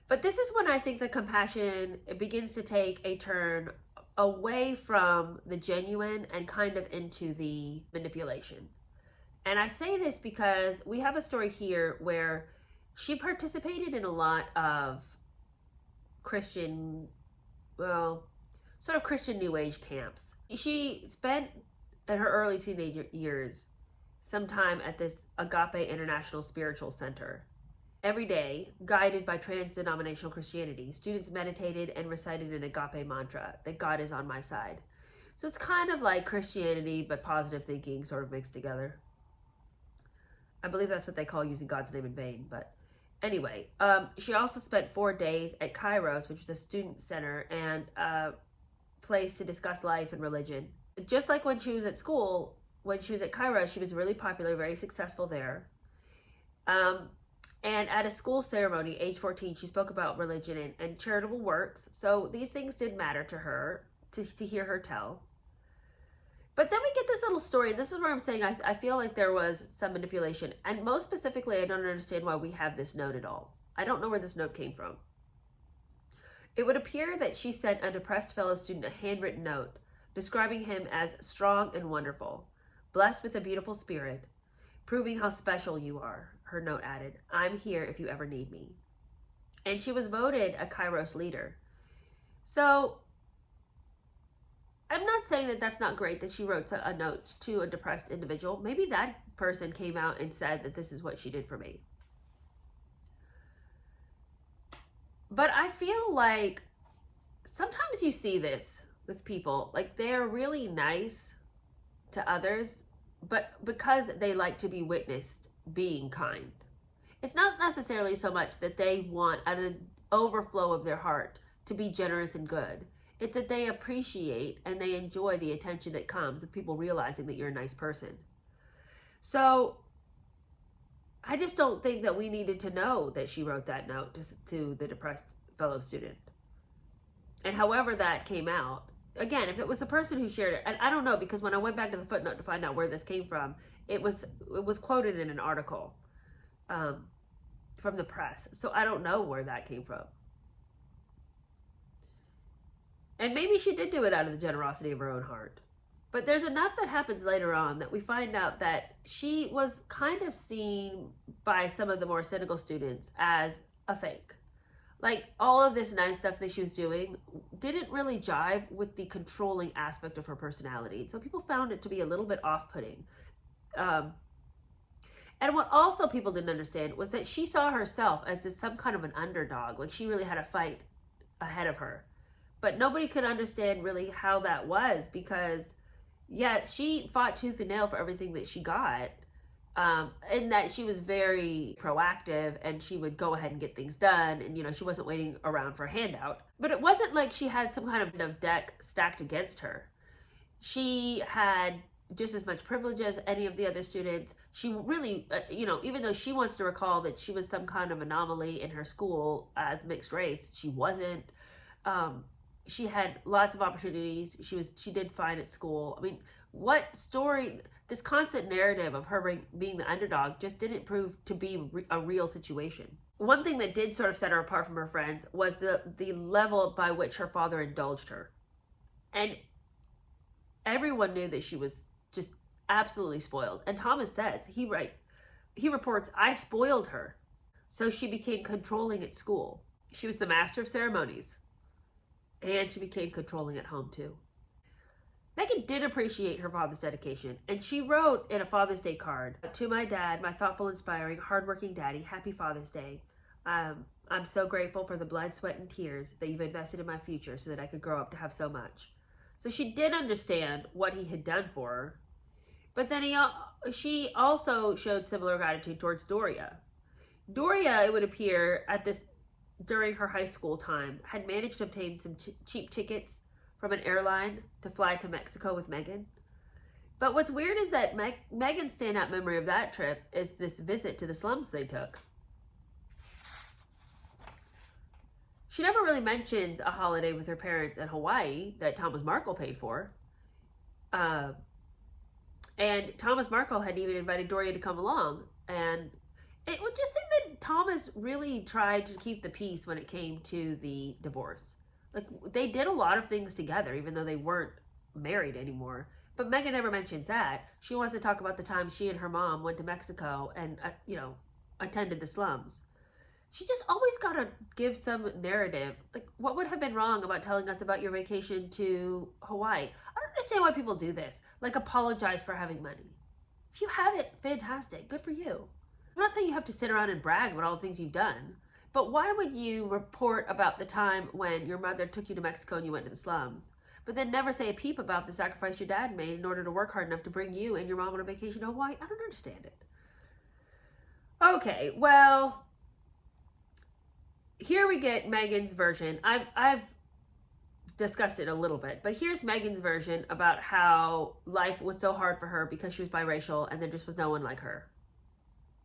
But this is when I think the compassion begins to take a turn away from the genuine and kind of into the manipulation. And I say this because we have a story here where she participated in a lot of Christian, well, sort of Christian New Age camps. She spent in her early teenage years some time at this Agape International Spiritual Center. Every day, guided by trans-denominational Christianity, students meditated and recited an agape mantra, that God is on my side. So it's kind of like Christianity, but positive thinking sort of mixed together. I believe that's what they call using God's name in vain. But anyway, she also spent 4 days at Kairos, which was a student center and a place to discuss life and religion. Just like when she was at school, when she was at Kairos, she was really popular, very successful there. And at a school ceremony, age 14, she spoke about religion and charitable works. So these things did matter to her, to hear her tell. But then we get this little story, and this is where I'm saying I feel like there was some manipulation. And most specifically, I don't understand why we have this note at all. I don't know where this note came from. It would appear that she sent a depressed fellow student a handwritten note describing him as strong and wonderful, blessed with a beautiful spirit, proving how special you are. Her note added, I'm here if you ever need me. And she was voted a Kairos leader. So I'm not saying that that's not great that she wrote a note to a depressed individual. Maybe that person came out and said that this is what she did for me. But I feel like sometimes you see this with people, like they're really nice to others, but because they like to be witnessed being kind. It's not necessarily so much that they want out of the overflow of their heart to be generous and good. It's that they appreciate and they enjoy the attention that comes with people realizing that you're a nice person. So I just don't think that we needed to know that she wrote that note to the depressed fellow student. And however that came out, again, if it was a person who shared it, and I don't know, because when I went back to the footnote to find out where this came from, it was quoted in an article from the press. So I don't know where that came from. And maybe she did do it out of the generosity of her own heart. But there's enough that happens later on that we find out that she was kind of seen by some of the more cynical students as a fake. Like, all of this nice stuff that she was doing didn't really jive with the controlling aspect of her personality. So people found it to be a little bit off-putting. And what also people didn't understand was that she saw herself as some kind of an underdog. Like, she really had a fight ahead of her. But nobody could understand really how that was, because, yeah, she fought tooth and nail for everything that she got. And that she was very proactive and she would go ahead and get things done. And, she wasn't waiting around for a handout. But it wasn't like she had some kind of deck stacked against her. She had just as much privilege as any of the other students. She really, even though she wants to recall that she was some kind of anomaly in her school as mixed race, she wasn't. She had lots of opportunities. She did fine at school. I mean, what story, this constant narrative of her being the underdog just didn't prove to be a real situation. One thing that did sort of set her apart from her friends was the level by which her father indulged her. And everyone knew that she was just absolutely spoiled. And Thomas says, he reports, I spoiled her. So she became controlling at school. She was the master of ceremonies. And she became controlling at home too. Meghan did appreciate her father's dedication, and she wrote in a Father's Day card, "To my dad, my thoughtful, inspiring, hardworking daddy, happy Father's Day. I'm so grateful for the blood, sweat, and tears that you've invested in my future so that I could grow up to have so much." So she did understand what he had done for her, but then she also showed similar gratitude towards Doria. Doria, it would appear, during her high school time, had managed to obtain some cheap tickets from an airline to fly to Mexico with Meghan. But what's weird is that Meghan's standout memory of that trip is this visit to the slums they took. She never really mentions a holiday with her parents in Hawaii that Thomas Markle paid for. And Thomas Markle had even invited Doria to come along. And it would just seem that Thomas really tried to keep the peace when it came to the divorce. Like, they did a lot of things together, even though they weren't married anymore. But Meghan never mentions that. She wants to talk about the time she and her mom went to Mexico and, attended the slums. She just always got to give some narrative. Like, what would have been wrong about telling us about your vacation to Hawaii? I don't understand why people do this. Like, apologize for having money. If you have it, fantastic. Good for you. I'm not saying you have to sit around and brag about all the things you've done, but why would you report about the time when your mother took you to Mexico and you went to the slums, but then never say a peep about the sacrifice your dad made in order to work hard enough to bring you and your mom on a vacation to Hawaii? I don't understand it. Okay, well, here we get Meghan's version. I've discussed it a little bit, but here's Meghan's version about how life was so hard for her because she was biracial and there just was no one like her.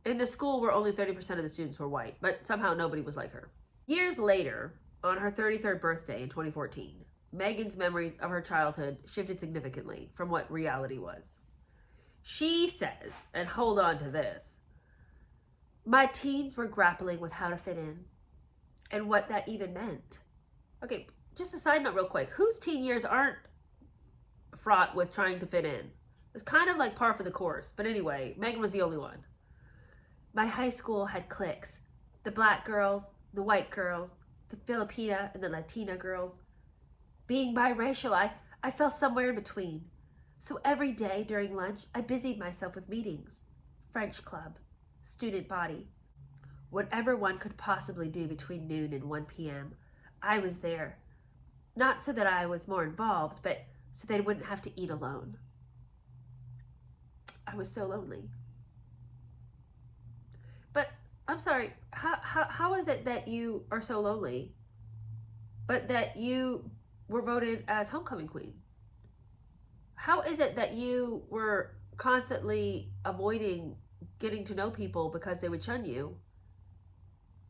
In the school where only 30% of the students were white, but somehow nobody was like her. Years later, on her 33rd birthday in 2014, Meghan's memories of her childhood shifted significantly from what reality was. She says, and hold on to this, "My teens were grappling with how to fit in and what that even meant." Okay, just a side note real quick. Whose teen years aren't fraught with trying to fit in? It's kind of like par for the course. But anyway, Meghan was the only one. "My high school had cliques. The black girls, the white girls, the Filipina and the Latina girls. Being biracial, I fell somewhere in between. So every day during lunch, I busied myself with meetings. French club, student body. Whatever one could possibly do between noon and 1 p.m., I was there. Not so that I was more involved, but so they wouldn't have to eat alone. I was so lonely. But I'm sorry, how is it that you are so lonely, but that you were voted as homecoming queen? How is it that you were constantly avoiding getting to know people because they would shun you?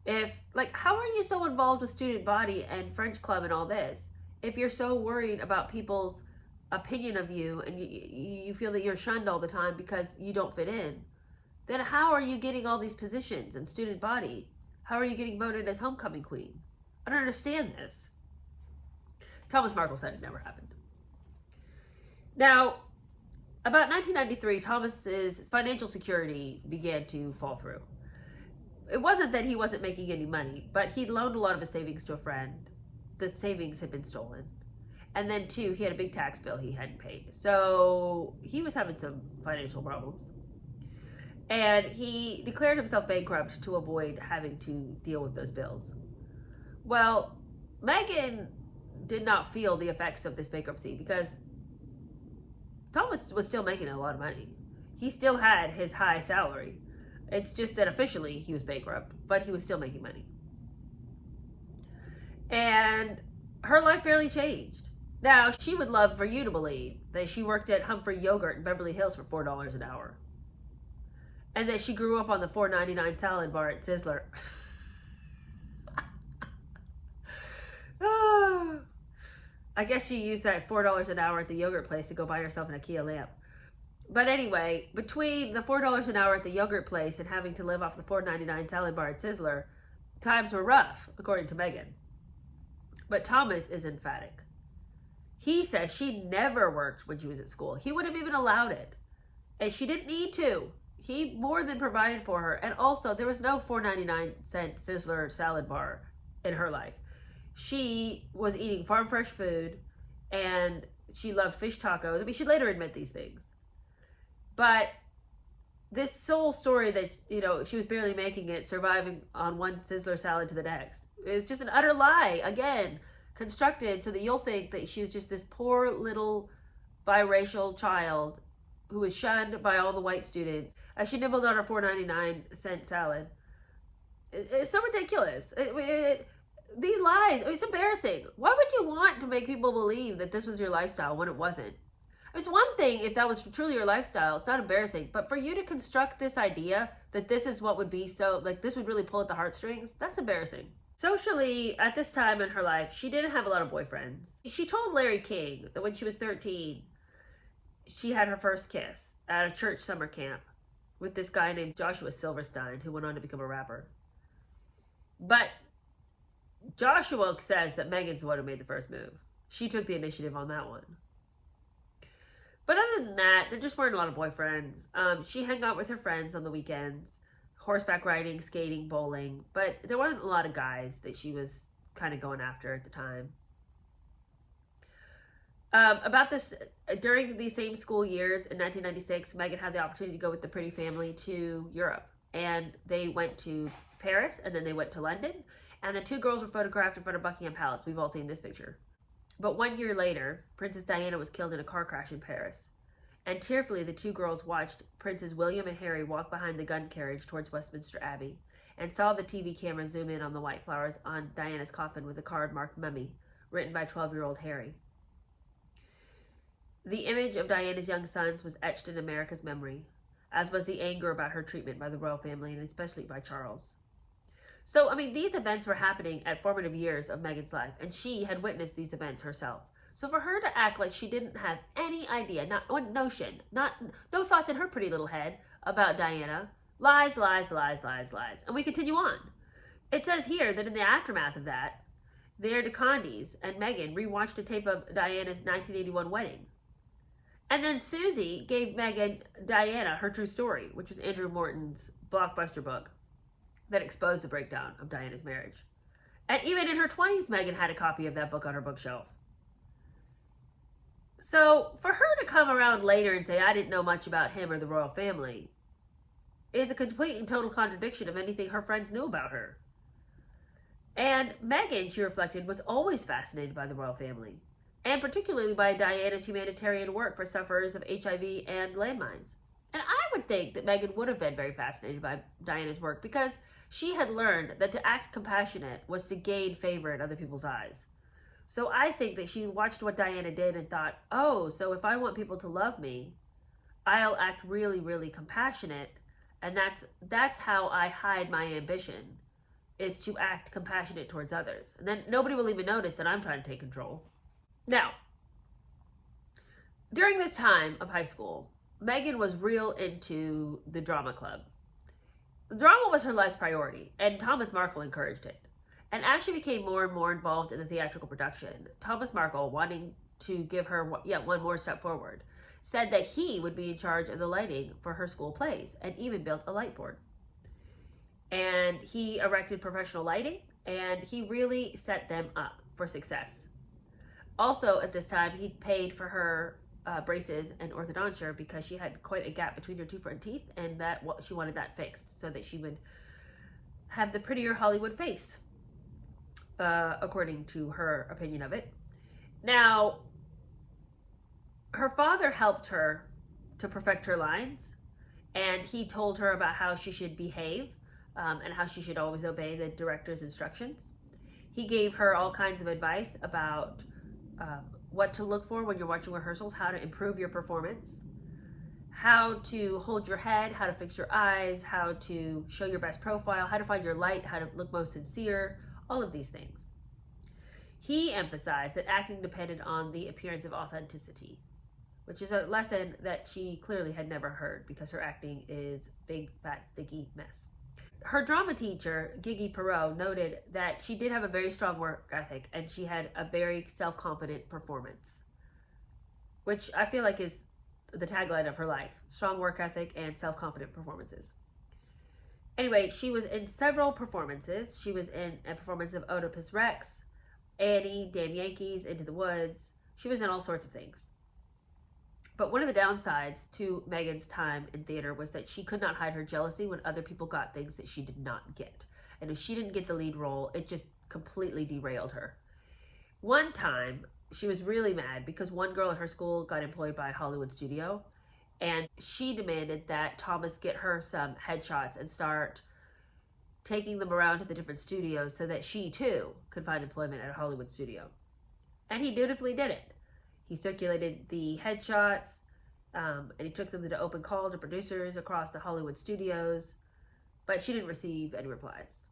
How are you so involved with student body and French club and all this if you're so worried about people's opinion of you and you feel that you're shunned all the time because you don't fit in? Then how are you getting all these positions in student body? How are you getting voted as homecoming queen? I don't understand this. Thomas Markle said it never happened. Now, about 1993, Thomas's financial security began to fall through. It wasn't that he wasn't making any money, but he'd loaned a lot of his savings to a friend. The savings had been stolen. And then, two, he had a big tax bill he hadn't paid. So he was having some financial problems. And he declared himself bankrupt to avoid having to deal with those bills. Well, Meghan did not feel the effects of this bankruptcy because Thomas was still making a lot of money. He still had his high salary. It's just that officially he was bankrupt, but he was still making money. And her life barely changed. Now, she would love for you to believe that she worked at Humphrey Yogurt in Beverly Hills for $4 an hour. And that she grew up on the $4.99 salad bar at Sizzler. I guess she used that $4 an hour at the yogurt place to go buy herself an IKEA lamp. But anyway, between the $4 an hour at the yogurt place and having to live off the $4.99 salad bar at Sizzler, times were rough, according to Meghan. But Thomas is emphatic. He says she never worked when she was at school. He would have even allowed it. And she didn't need to. He more than provided for her. And also, there was no $4.99 Sizzler salad bar in her life. She was eating farm fresh food, and she loved fish tacos. I mean, she'd later admit these things. But this whole story that, she was barely making it, surviving on one Sizzler salad to the next, is just an utter lie. Again, constructed so that you'll think that she was just this poor little biracial child who was shunned by all the white students as she nibbled on her $4.99 salad. It's so ridiculous. These lies, it's embarrassing. Why would you want to make people believe that this was your lifestyle when it wasn't? It's one thing if that was truly your lifestyle, it's not embarrassing, but for you to construct this idea that this is what would be this would really pull at the heartstrings, that's embarrassing. Socially, at this time in her life, she didn't have a lot of boyfriends. She told Larry King that when she was 13, she had her first kiss at a church summer camp with this guy named Joshua Silverstein, who went on to become a rapper. But Joshua says that Meghan's the one who made the first move. She took the initiative on that one. But other than that, there just weren't a lot of boyfriends. She hung out with her friends on the weekends, horseback riding, skating, bowling, but there wasn't a lot of guys that she was kind of going after at the time. During these same school years in 1996, Meghan had the opportunity to go with the Pretty family to Europe. And they went to Paris, and then they went to London. And the two girls were photographed in front of Buckingham Palace. We've all seen this picture. But 1 year later, Princess Diana was killed in a car crash in Paris. And tearfully, the two girls watched Princes William and Harry walk behind the gun carriage towards Westminster Abbey and saw the TV camera zoom in on the white flowers on Diana's coffin with a card marked Mummy, written by 12-year-old Harry. The image of Diana's young sons was etched in America's memory, as was the anger about her treatment by the royal family and especially by Charles. So, these events were happening at formative years of Meghan's life, and she had witnessed these events herself. So for her to act like she didn't have any idea, not one notion, no thoughts in her pretty little head about Diana, lies, lies, lies, lies, lies. And we continue on. It says here that in the aftermath of that, the Condis and Meghan rewatched a tape of Diana's 1981 wedding. And then Susie gave Diana her true story, which was Andrew Morton's blockbuster book that exposed the breakdown of Diana's marriage. And even in her 20s, Meghan had a copy of that book on her bookshelf. So for her to come around later and say, I didn't know much about him or the royal family, is a complete and total contradiction of anything her friends knew about her. And Meghan, she reflected, was always fascinated by the royal family, and particularly by Diana's humanitarian work for sufferers of HIV and landmines. And I would think that Meghan would have been very fascinated by Diana's work because she had learned that to act compassionate was to gain favor in other people's eyes. So I think that she watched what Diana did and thought, oh, so if I want people to love me, I'll act really, really compassionate. And that's how I hide my ambition, is to act compassionate towards others. And then nobody will even notice that I'm trying to take control. Now, during this time of high school, Meghan was real into the drama club. The drama was her life's priority, and Thomas Markle encouraged it. And as she became more and more involved in the theatrical production, Thomas Markle, wanting to give her yet one more step forward, said that he would be in charge of the lighting for her school plays, and even built a light board. And he erected professional lighting, and he really set them up for success. Also, at this time, he paid for her braces and orthodontia because she had quite a gap between her two front teeth, and that she wanted that fixed so that she would have the prettier Hollywood face, according to her opinion of it. Now, her father helped her to perfect her lines, and he told her about how she should behave and how she should always obey the director's instructions. He gave her all kinds of advice about what to look for when you're watching rehearsals, how to improve your performance, how to hold your head, how to fix your eyes, how to show your best profile, how to find your light, how to look most sincere, all of these things. He emphasized that acting depended on the appearance of authenticity, which is a lesson that she clearly had never heard because her acting is big, fat, sticky mess. Her drama teacher, Gigi Perot, noted that she did have a very strong work ethic and she had a very self-confident performance, which I feel like is the tagline of her life: strong work ethic and self-confident performances. Anyway, she was in several performances. She was in a performance of Oedipus Rex, Annie, Damn Yankees, Into the Woods. She was in all sorts of things. But one of the downsides to Meghan's time in theater was that she could not hide her jealousy when other people got things that she did not get. And if she didn't get the lead role, it just completely derailed her. One time, she was really mad because one girl at her school got employed by a Hollywood studio, and she demanded that Thomas get her some headshots and start taking them around to the different studios so that she too could find employment at a Hollywood studio. And he dutifully did it. He circulated the headshots, and he took them to open call to producers across the Hollywood studios, but she didn't receive any replies.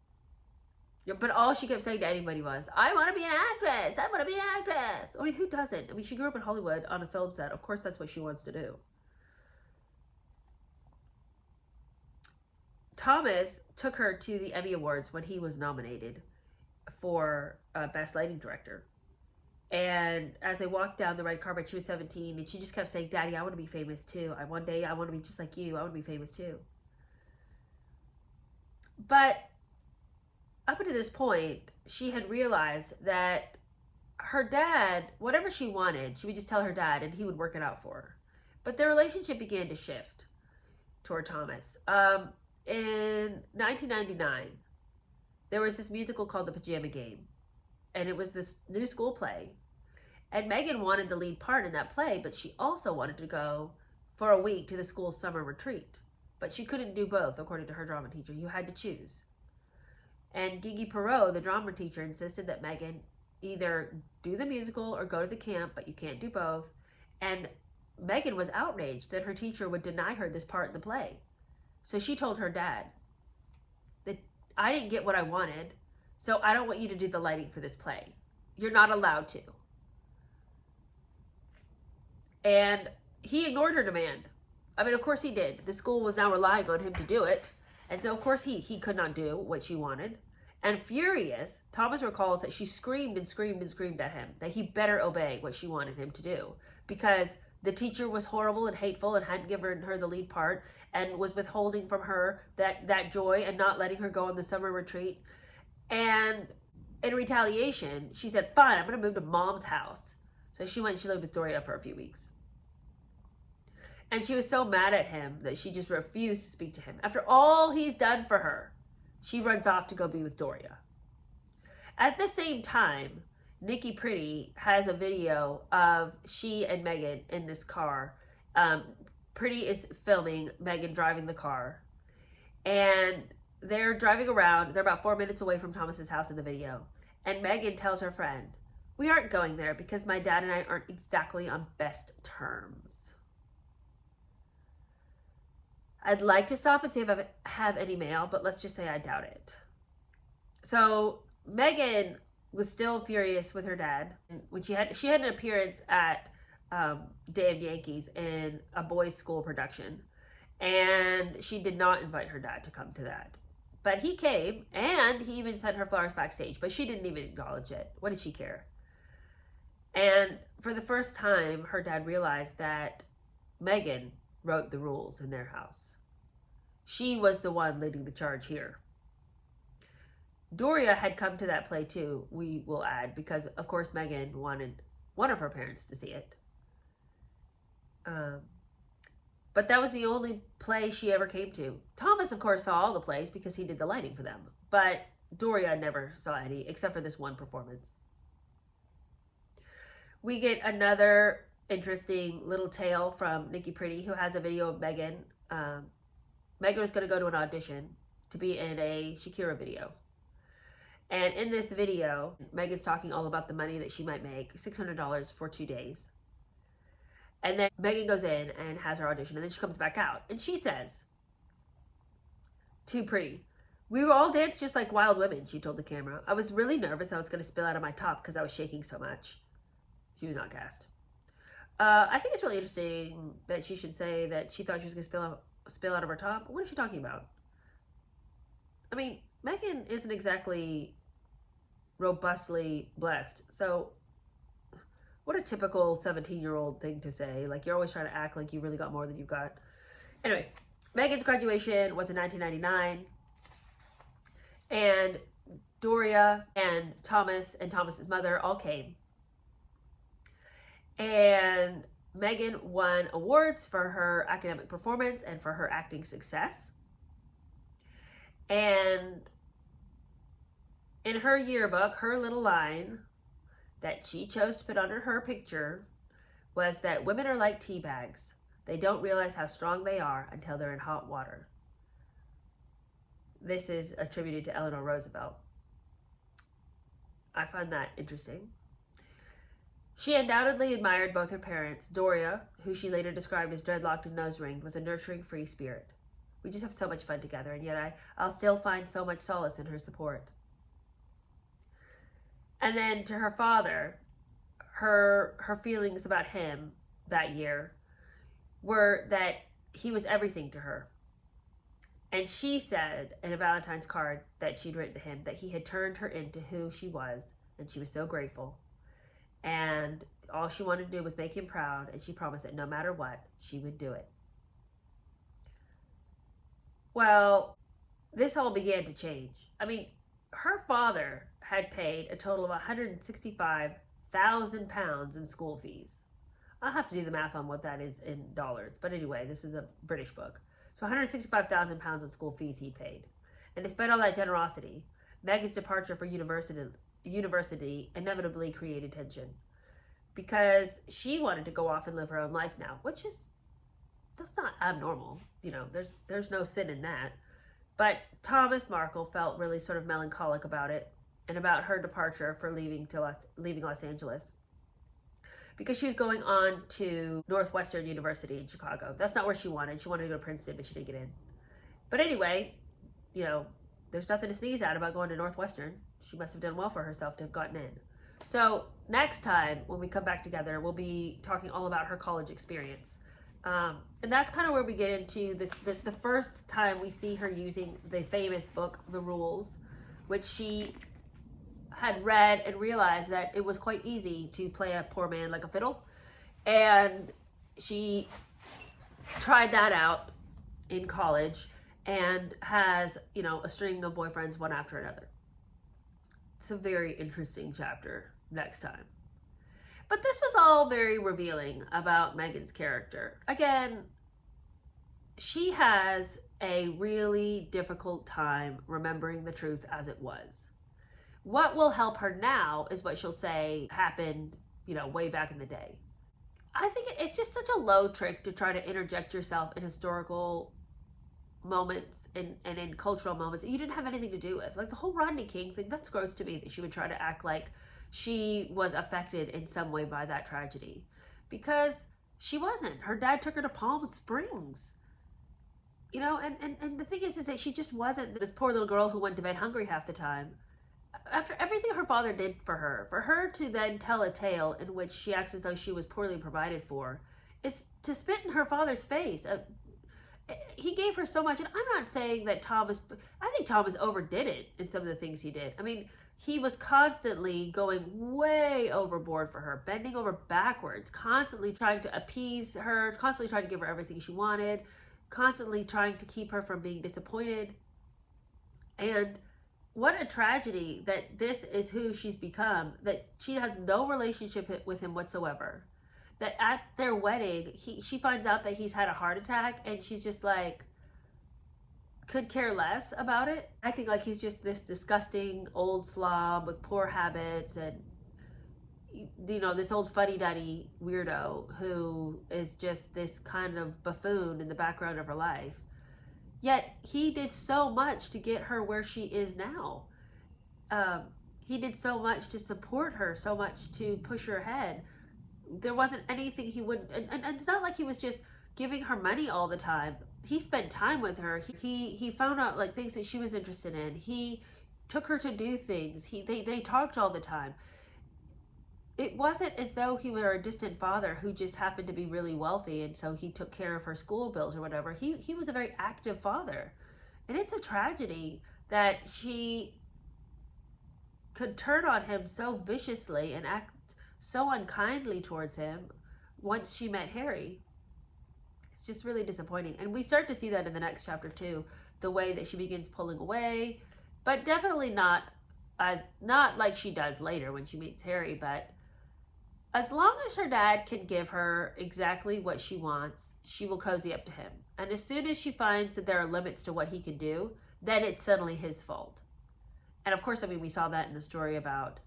But all she kept saying to anybody was, I want to be an actress, I want to be an actress. I mean, who doesn't? I mean, she grew up in Hollywood on a film set. Of course, that's what she wants to do. Thomas took her to the Emmy Awards when he was nominated for Best Lighting Director. And as they walked down the red carpet, she was 17, and she just kept saying, Daddy, I want to be famous too. One day I want to be just like you. I want to be famous too. But up until this point, she had realized that her dad, whatever she wanted, she would just tell her dad, and he would work it out for her. But their relationship began to shift toward Thomas. In 1999, there was this musical called The Pajama Game, and it was this new school play. And Meghan wanted the lead part in that play, but she also wanted to go for a week to the school's summer retreat. But she couldn't do both, according to her drama teacher. You had to choose. And Gigi Perot, the drama teacher, insisted that Meghan either do the musical or go to the camp, but you can't do both. And Meghan was outraged that her teacher would deny her this part in the play. So she told her dad that I didn't get what I wanted, so I don't want you to do the lighting for this play. You're not allowed to. And he ignored her demand. I mean, of course he did. The school was now relying on him to do it. And so, of course, he could not do what she wanted. And furious, Thomas recalls that she screamed and screamed and screamed at him that he better obey what she wanted him to do, because the teacher was horrible and hateful and hadn't given her the lead part and was withholding from her that joy and not letting her go on the summer retreat. And in retaliation, she said, fine, I'm going to move to Mom's house. So she lived with Doria for a few weeks. And she was so mad at him that she just refused to speak to him. After all he's done for her, she runs off to go be with Doria. At the same time, Nikki Pretty has a video of she and Meghan in this car. Pretty is filming Meghan driving the car. And they're driving around. They're about 4 minutes away from Thomas's house in the video. And Meghan tells her friend, "We aren't going there because my dad and I aren't exactly on best terms." I'd like to stop and see if I have any mail, but let's just say I doubt it. So Meghan was still furious with her dad when she had an appearance at Damn Yankees in a boys' school production, and she did not invite her dad to come to that. But he came, and he even sent her flowers backstage, but she didn't even acknowledge it. What did she care? And for the first time, her dad realized that Meghan wrote the rules in their house. She was the one leading the charge here. Doria had come to that play too, we will add, because of course Meghan wanted one of her parents to see it. But that was the only play she ever came to. Thomas, of course, saw all the plays because he did the lighting for them. But Doria never saw any, except for this one performance. We get another interesting little tale from Nikki Pretty, who has a video of Meghan. Meghan was going to go to an audition to be in a Shakira video. And in this video, Meghan's talking all about the money that she might make, $600 for 2 days. And then Meghan goes in and has her audition, and then she comes back out. And she says to Pretty, "We were all danced just like wild women," she told the camera. "I was really nervous I was going to spill out of my top because I was shaking so much." She was not cast. I think it's really interesting that she should say that she thought she was going to spill out of her top. What is she talking about? I mean, Meghan isn't exactly robustly blessed. So what a typical 17-year-old thing to say. Like, you're always trying to act like you really got more than you've got. Anyway, Meghan's graduation was in 1999. And Doria and Thomas's mother all came. And Meghan won awards for her academic performance and for her acting success. And in her yearbook, her little line that she chose to put under her picture was that women are like tea bags. They don't realize how strong they are until they're in hot water. This is attributed to Eleanor Roosevelt. I find that interesting. She undoubtedly admired both her parents. Doria, who she later described as dreadlocked and nose-ringed, was a nurturing, free spirit. We just have so much fun together, and yet I'll still find so much solace in her support. And then to her father, her feelings about him that year were that he was everything to her. And she said in a Valentine's card that she'd written to him that he had turned her into who she was, and she was so grateful. And all she wanted to do was make him proud, and she promised that no matter what, she would do it. Well, this all began to change. I mean, her father had paid a total of £165,000 in school fees. I'll have to do the math on what that is in dollars. But anyway, this is a British book. So £165,000 in school fees he paid. And despite all that generosity, Meghan's departure for university inevitably created tension. Because she wanted to go off and live her own life now, which is, that's not abnormal. You know, there's no sin in that. But Thomas Markle felt really sort of melancholic about it and about her departure for leaving Los Angeles. Because she was going on to Northwestern University in Chicago. That's not where she wanted. She wanted to go to Princeton, but she didn't get in. But anyway, you know, there's nothing to sneeze at about going to Northwestern. She must have done well for herself to have gotten in. So next time, when we come back together, we'll be talking all about her college experience. And that's kind of where we get into the first time we see her using the famous book, The Rules, which she had read and realized that it was quite easy to play a poor man like a fiddle. And she tried that out in college and has, you know, a string of boyfriends one after another. It's a very interesting chapter next time. But this was all very revealing about Meghan's character. Again, she has a really difficult time remembering the truth as it was. What will help her now is what she'll say happened, way back in the day. I think it's just such a low trick to try to interject yourself in historical moments and in cultural moments that you didn't have anything to do with. Like the whole Rodney King thing, that's gross to me that she would try to act like she was affected in some way by that tragedy. Because she wasn't. Her dad took her to Palm Springs. And the thing is that she just wasn't this poor little girl who went to bed hungry half the time. After everything her father did for her to then tell a tale in which she acts as though she was poorly provided for, is to spit in her father's face. He gave her so much, and I'm not saying that I think Thomas overdid it in some of the things he did. I mean, he was constantly going way overboard for her, bending over backwards, constantly trying to appease her, constantly trying to give her everything she wanted, constantly trying to keep her from being disappointed. And what a tragedy that this is who she's become, that she has no relationship with him whatsoever. That at their wedding, she finds out that he's had a heart attack, and she's just like, could care less about it, acting like he's just this disgusting old slob with poor habits and, this old fuddy-duddy weirdo who is just this kind of buffoon in the background of her life. Yet he did so much to get her where she is now. He did so much to support her, so much to push her ahead. There wasn't anything he wouldn't, and it's not like he was just giving her money all the time. He spent time with her. He found out like things that she was interested in. He took her to do things. They talked all the time. It wasn't as though he were a distant father who just happened to be really wealthy and so he took care of her school bills or whatever. He was a very active father. And it's a tragedy that she could turn on him so viciously and act so unkindly towards him once she met Harry. It's just really disappointing. And we start to see that in the next chapter too, the way that she begins pulling away, but definitely not like she does later when she meets Harry, but as long as her dad can give her exactly what she wants, she will cozy up to him. And as soon as she finds that there are limits to what he can do, then it's suddenly his fault. And of course, we saw that in the story about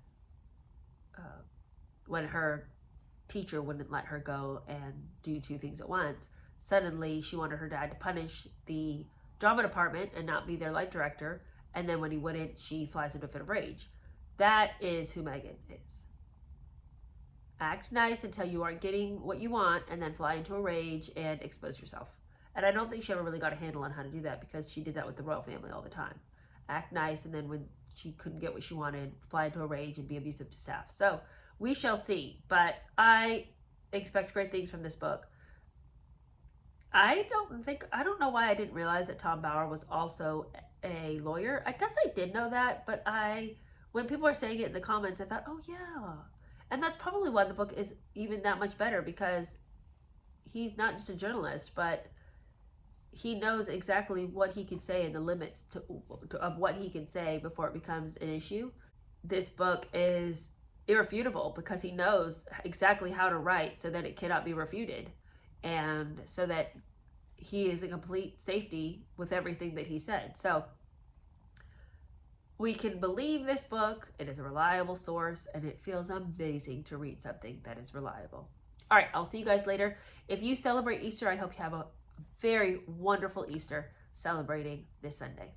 when her teacher wouldn't let her go and do two things at once. Suddenly, she wanted her dad to punish the drama department and not be their light director. And then when he wouldn't, she flies into a fit of rage. That is who Meghan is. Act nice until you aren't getting what you want, and then fly into a rage and expose yourself. And I don't think she ever really got a handle on how to do that, because she did that with the royal family all the time. Act nice, and then when she couldn't get what she wanted, fly into a rage and be abusive to staff. So we shall see, but I expect great things from this book. I don't know why I didn't realize that Tom Bower was also a lawyer. I guess I did know that, but when people are saying it in the comments, I thought, oh yeah. And that's probably why the book is even that much better, because he's not just a journalist, but he knows exactly what he can say and the limits of what he can say before it becomes an issue. This book is irrefutable because he knows exactly how to write so that it cannot be refuted, and so that he is in complete safety with everything that he said. So we can believe this book. It is a reliable source, and it feels amazing to read something that is reliable. All right, I'll see you guys later. If you celebrate Easter, I hope you have a very wonderful Easter celebrating this Sunday.